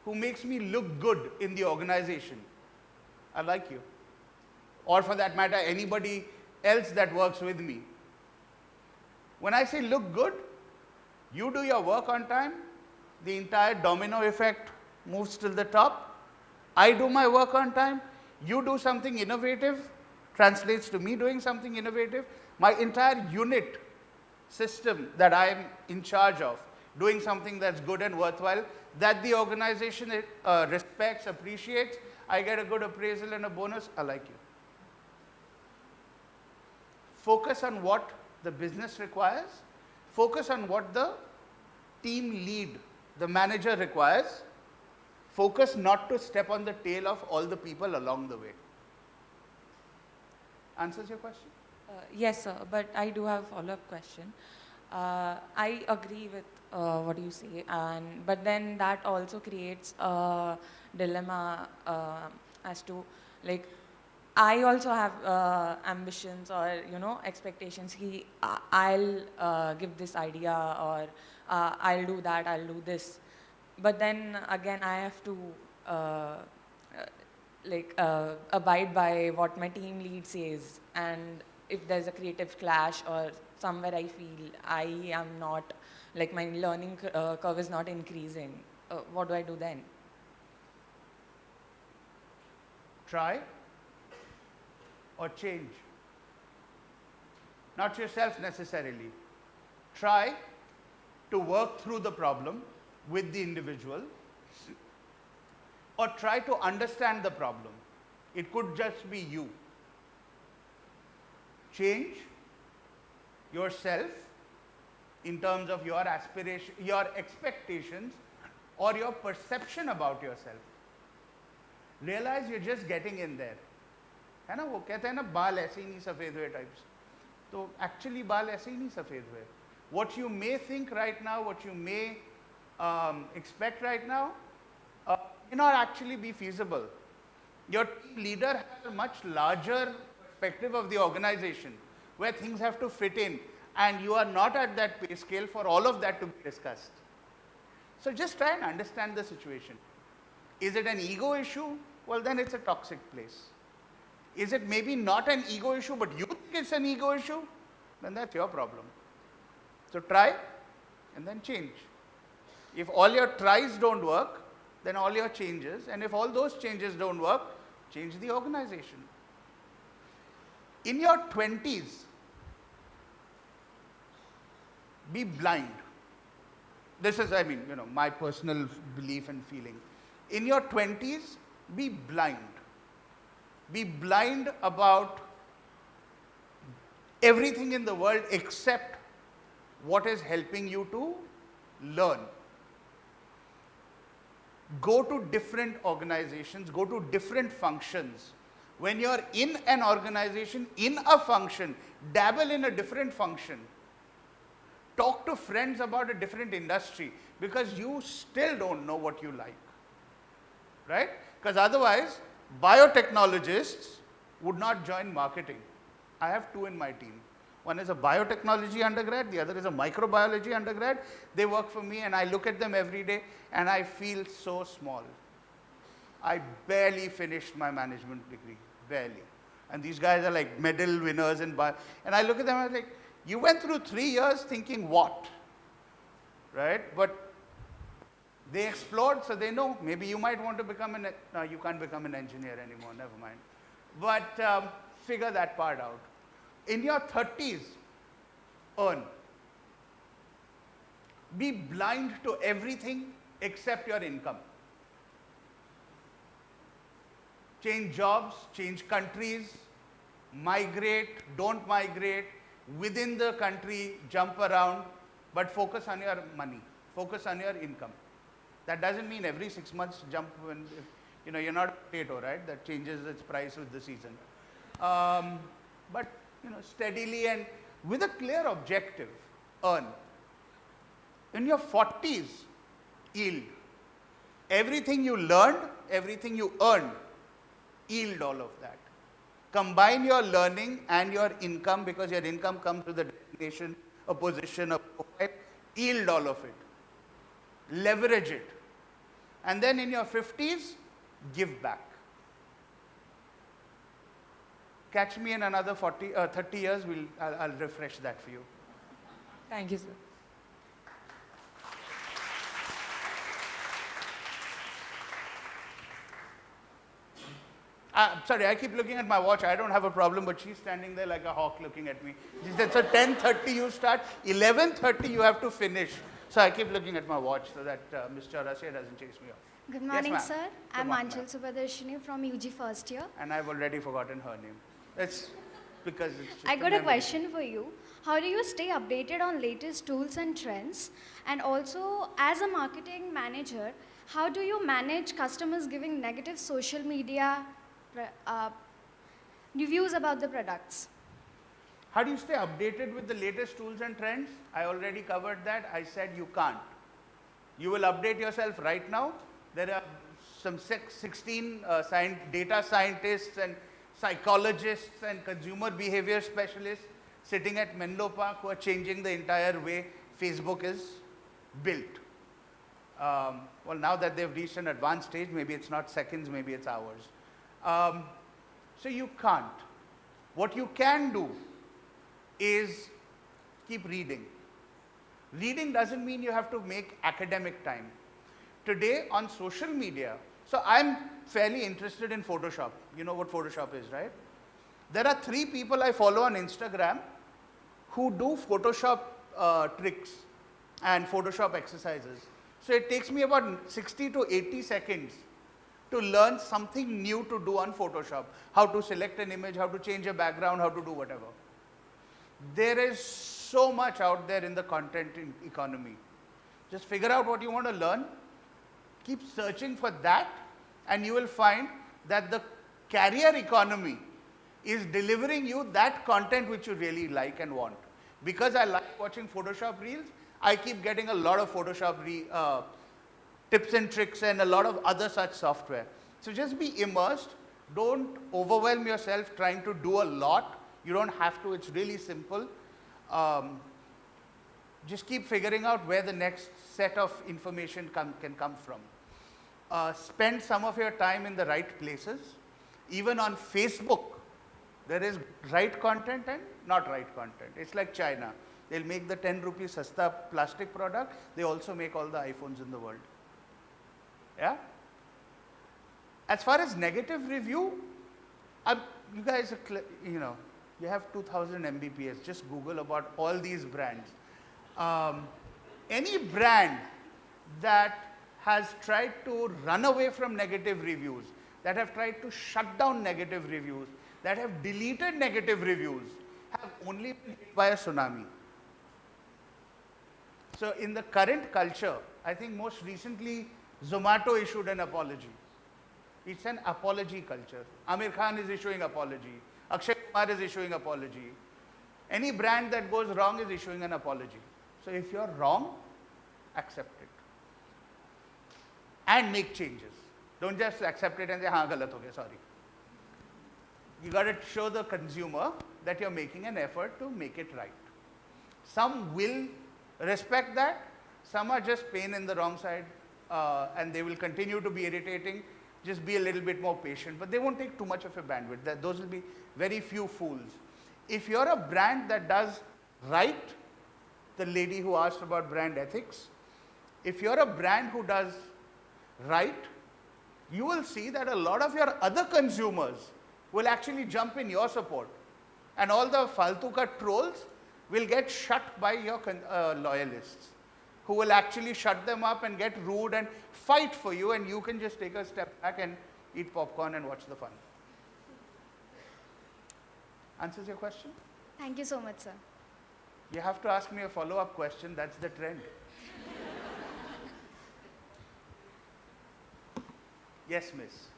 who makes me look good in the organization, I like you. Or for that matter, anybody else that works with me. When I say look good, you do your work on time, the entire domino effect moves till the top. I do my work on time, you do something innovative, translates to me doing something innovative. My entire unit system that I am in charge of, doing something that's good and worthwhile, that the organization respects, appreciates, I get a good appraisal and a bonus, I like you. Focus on what the business requires. Focus on what the team lead, the manager requires. Focus not to step on the tail of all the people along the way. Answers your question? Yes, sir, but I do have a follow-up question. I agree with what you say, but then that also creates a dilemma as to, like, I also have ambitions or, you know, expectations. I'll give this idea, or I'll do that, I'll do this. But then again, I have to abide by what my team lead says. And if there's a creative clash or somewhere I feel I am not, like, my learning curve is not increasing, what do I do then? Try or change. Not yourself necessarily. Try to work through the problem with the individual, or try to understand the problem. It could just be you. Change yourself in terms of your aspiration, your expectations, or your perception about yourself. Realize you're just getting in there. है ना, वो कहते हैं ना, बाल ऐसे ही नहीं सफ़ेद हुए टाइप्स, तो एक्चुअली बाल ऐसे ही नहीं सफ़ेद हुए. What you may think right now, what you may expect right now, may not actually be feasible. Your team leader has a much larger perspective of the organization where things have to fit in, and you are not at that pay scale for all of that to be discussed. So just try and understand the situation. Is it an ego issue? Well, then it's a toxic place. Is it maybe not an ego issue, but you think it's an ego issue? Then that's your problem. So try and then change. If all your tries don't work, then all your changes, and if all those changes don't work, change the organization. In your 20s, be blind. This is, I mean, you know, my personal belief and feeling. In your 20s, be blind. Be blind about everything in the world except what is helping you to learn. Go to different organizations, go to different functions. When you're in an organization, in a function, dabble in a different function. Talk to friends about a different industry, because you still don't know what you like, right? Because otherwise, biotechnologists would not join marketing. I have two in my team. One is a biotechnology undergrad, the other is a microbiology undergrad. They work for me and I look at them every day and I feel so small. I barely finished my management degree, barely. And these guys are like medal winners in bio. And I look at them and I'm like, you went through 3 years thinking what? Right? But they explored, so they know. Maybe you might want to become no, you can't become an engineer anymore, never mind. But figure that part out. In your 30s, earn. Be blind to everything except your income. Change jobs, change countries, migrate, don't migrate, within the country, jump around, but focus on your money, focus on your income. That doesn't mean every 6 months jump when, you know, you're not a potato, right? That changes its price with the season. But, you know, steadily and with a clear objective, earn. In your 40s, yield. Everything you learned, everything you earned, yield all of that. Combine your learning and your income, because your income comes with a designation, a position, a profile, yield all of it. Leverage it. And then in your 50s, give back. Catch me in another 30 years, I'll refresh that for you. Thank you, sir. Sorry, I keep looking at my watch. I don't have a problem, but she's standing there like a hawk looking at me. She said, so 10:30 you start, 11:30 you have to finish. So I keep looking at my watch so that Ms. Chaurasia doesn't chase me off. Good morning, yes, sir. Good I'm morning, Anchal Subadarshini from UG first year. And I've already forgotten her name. It's because it's just I got a memory. question for you. How do you stay updated on latest tools and trends? And also, as a marketing manager, how do you manage customers giving negative social media reviews about the products? How do you stay updated with the latest tools and trends? I already covered that. I said you can't. You will update yourself right now. There are some 16 data scientists and psychologists and consumer behavior specialists sitting at Menlo Park who are changing the entire way Facebook is built. Well, now that they've reached an advanced stage, maybe it's not seconds, maybe it's hours. So you can't. What you can do is keep reading. Reading doesn't mean you have to make academic time. Today on social media, so I'm fairly interested in Photoshop. You know what Photoshop is, right? There are 3 people I follow on Instagram who do Photoshop tricks and Photoshop exercises. So it takes me about 60 to 80 seconds to learn something new to do on Photoshop. How to select an image, how to change a background, how to do whatever. There is so much out there in the content economy. Just figure out what you want to learn, keep searching for that, and you will find that the career economy is delivering you that content which you really like and want. Because I like watching Photoshop reels, I keep getting a lot of Photoshop tips and tricks and a lot of other such software. So just be immersed. Don't overwhelm yourself trying to do a lot. You don't have to. It's really simple. Just keep figuring out where the next set of information can come from. Spend some of your time in the right places. Even on Facebook, there is right content and not right content. It's like China. They'll make the 10 rupee sasta plastic product. They also make all the iPhones in the world. Yeah? As far as negative review, you guys are, you have 2000 Mbps. Just Google about all these brands. Any brand that has tried to run away from negative reviews, that have tried to shut down negative reviews, that have deleted negative reviews, have only been hit by a tsunami. So in the current culture, I think most recently, Zomato issued an apology. It's an apology culture. Amir Khan is issuing apology. Akshay Kumar is issuing apology. Any brand that goes wrong is issuing an apology. So if you're wrong, accept it. And make changes. Don't just accept it and say, haan, galat ho gaya, sorry. You got to show the consumer that you're making an effort to make it right. Some will respect that. Some are just pain in the wrong side. And they will continue to be irritating. Just be a little bit more patient, but they won't take too much of a bandwidth. Those will be very few fools. If you're a brand that does right, the lady who asked about brand ethics, if you're a brand who does right, you will see that a lot of your other consumers will actually jump in your support. And all the faltuka trolls will get shut by your loyalists, who will actually shut them up and get rude and fight for you, and you can just take a step back and eat popcorn and watch the fun. Answers your question? Thank you so much, sir. You have to ask me a follow-up question. That's the trend. Yes, miss.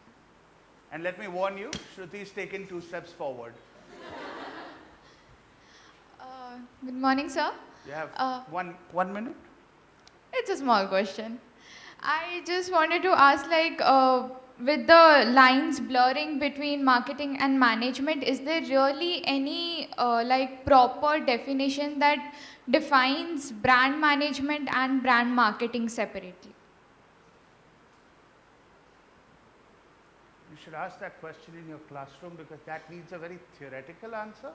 And let me warn you, Shruti's taken 2 steps forward. Good morning, sir. You have 1 minute. It's a small question. I just wanted to ask, with the lines blurring between marketing and management, is there really any proper definition that defines brand management and brand marketing separately? You should ask that question in your classroom, because that needs a very theoretical answer.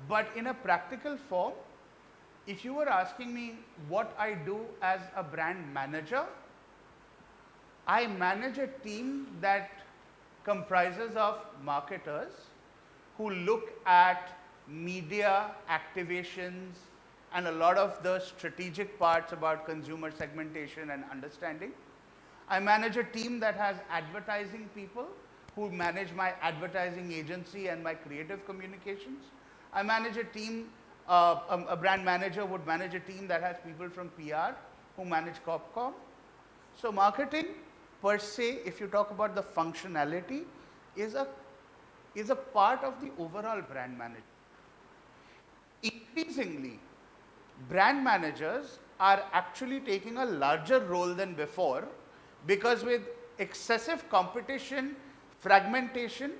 But in a practical form, if you were asking me what I do as a brand manager, I manage a team that comprises of marketers who look at media activations and a lot of the strategic parts about consumer segmentation and understanding. I manage a team that has advertising people who manage my advertising agency and my creative communications. I manage a team, a brand manager would manage a team that has people from PR who manage CorpCom. So marketing per se, if you talk about the functionality, is a part of the overall brand management. increasingly, brand managers are actually taking a larger role than before, because with excessive competition, fragmentation,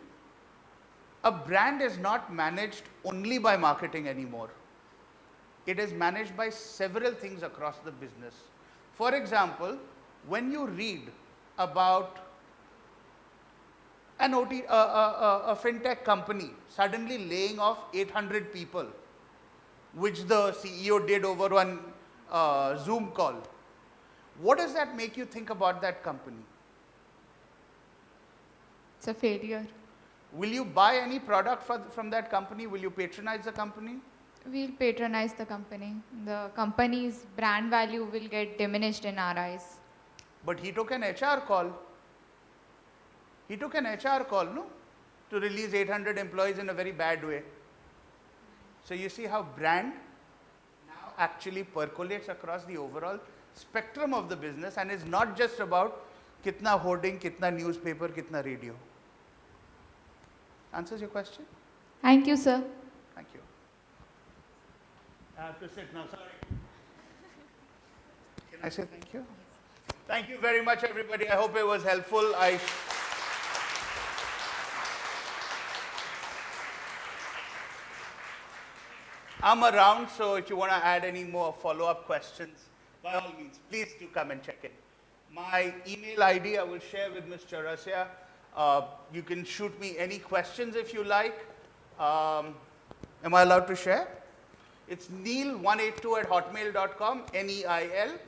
a brand is not managed only by marketing anymore. It is managed by several things across the business. For example, when you read about a fintech company suddenly laying off 800 people, which the CEO did over one Zoom call, what does that make you think about that company? It's a failure. Will you buy any product from that company? Will you patronize the company? We'll patronize the company. The company's brand value will get diminished in our eyes. But he took an HR call. He took an HR call, no? To release 800 employees in a very bad way. So you see how brand now actually percolates across the overall spectrum of the business and is not just about kitna hoarding, kitna newspaper, kitna radio. Answers your question? Thank you, sir. Thank you. I have to sit now, sorry. Can I say thank you? Thank you very much, everybody. I hope it was helpful. I'm around, so if you want to add any more follow-up questions, by all means, please do come and check in. My email ID I will share with Ms. Chaurasia. You can shoot me any questions if you like. Am I allowed to share? It's neil182@hotmail.com, Neil.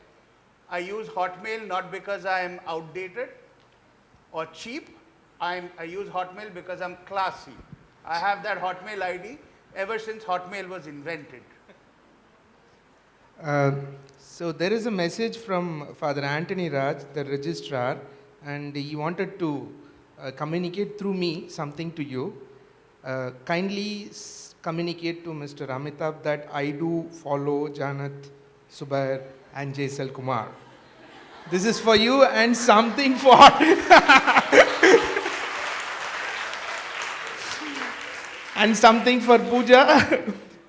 I use Hotmail not because I am outdated or cheap. I use Hotmail because I'm classy. I have that Hotmail ID ever since Hotmail was invented. So there is a message from Father Anthony Raj, the registrar, and he wanted to communicate through me something to you. Kindly communicate to Mr. Amitabh that I do follow Janath, Subair and Jaisal Kumar. This is for you and something for... and something for Pooja.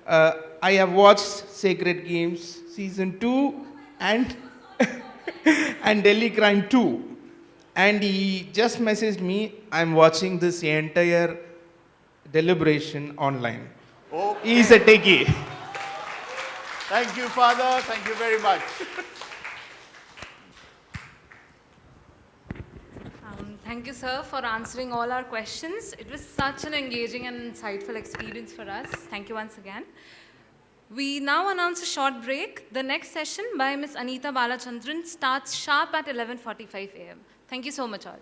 I have watched Sacred Games Season 2 and, and Delhi Crime 2. And he just messaged me, I'm watching this entire deliberation online. Okay. He's a techie. Thank you, Father. Thank you very much. Thank you, sir, for answering all our questions. It was such an engaging and insightful experience for us. Thank you once again. We now announce a short break. The next session by Ms. Anita Balachandran starts sharp at 11:45 a.m. Thank you so much all.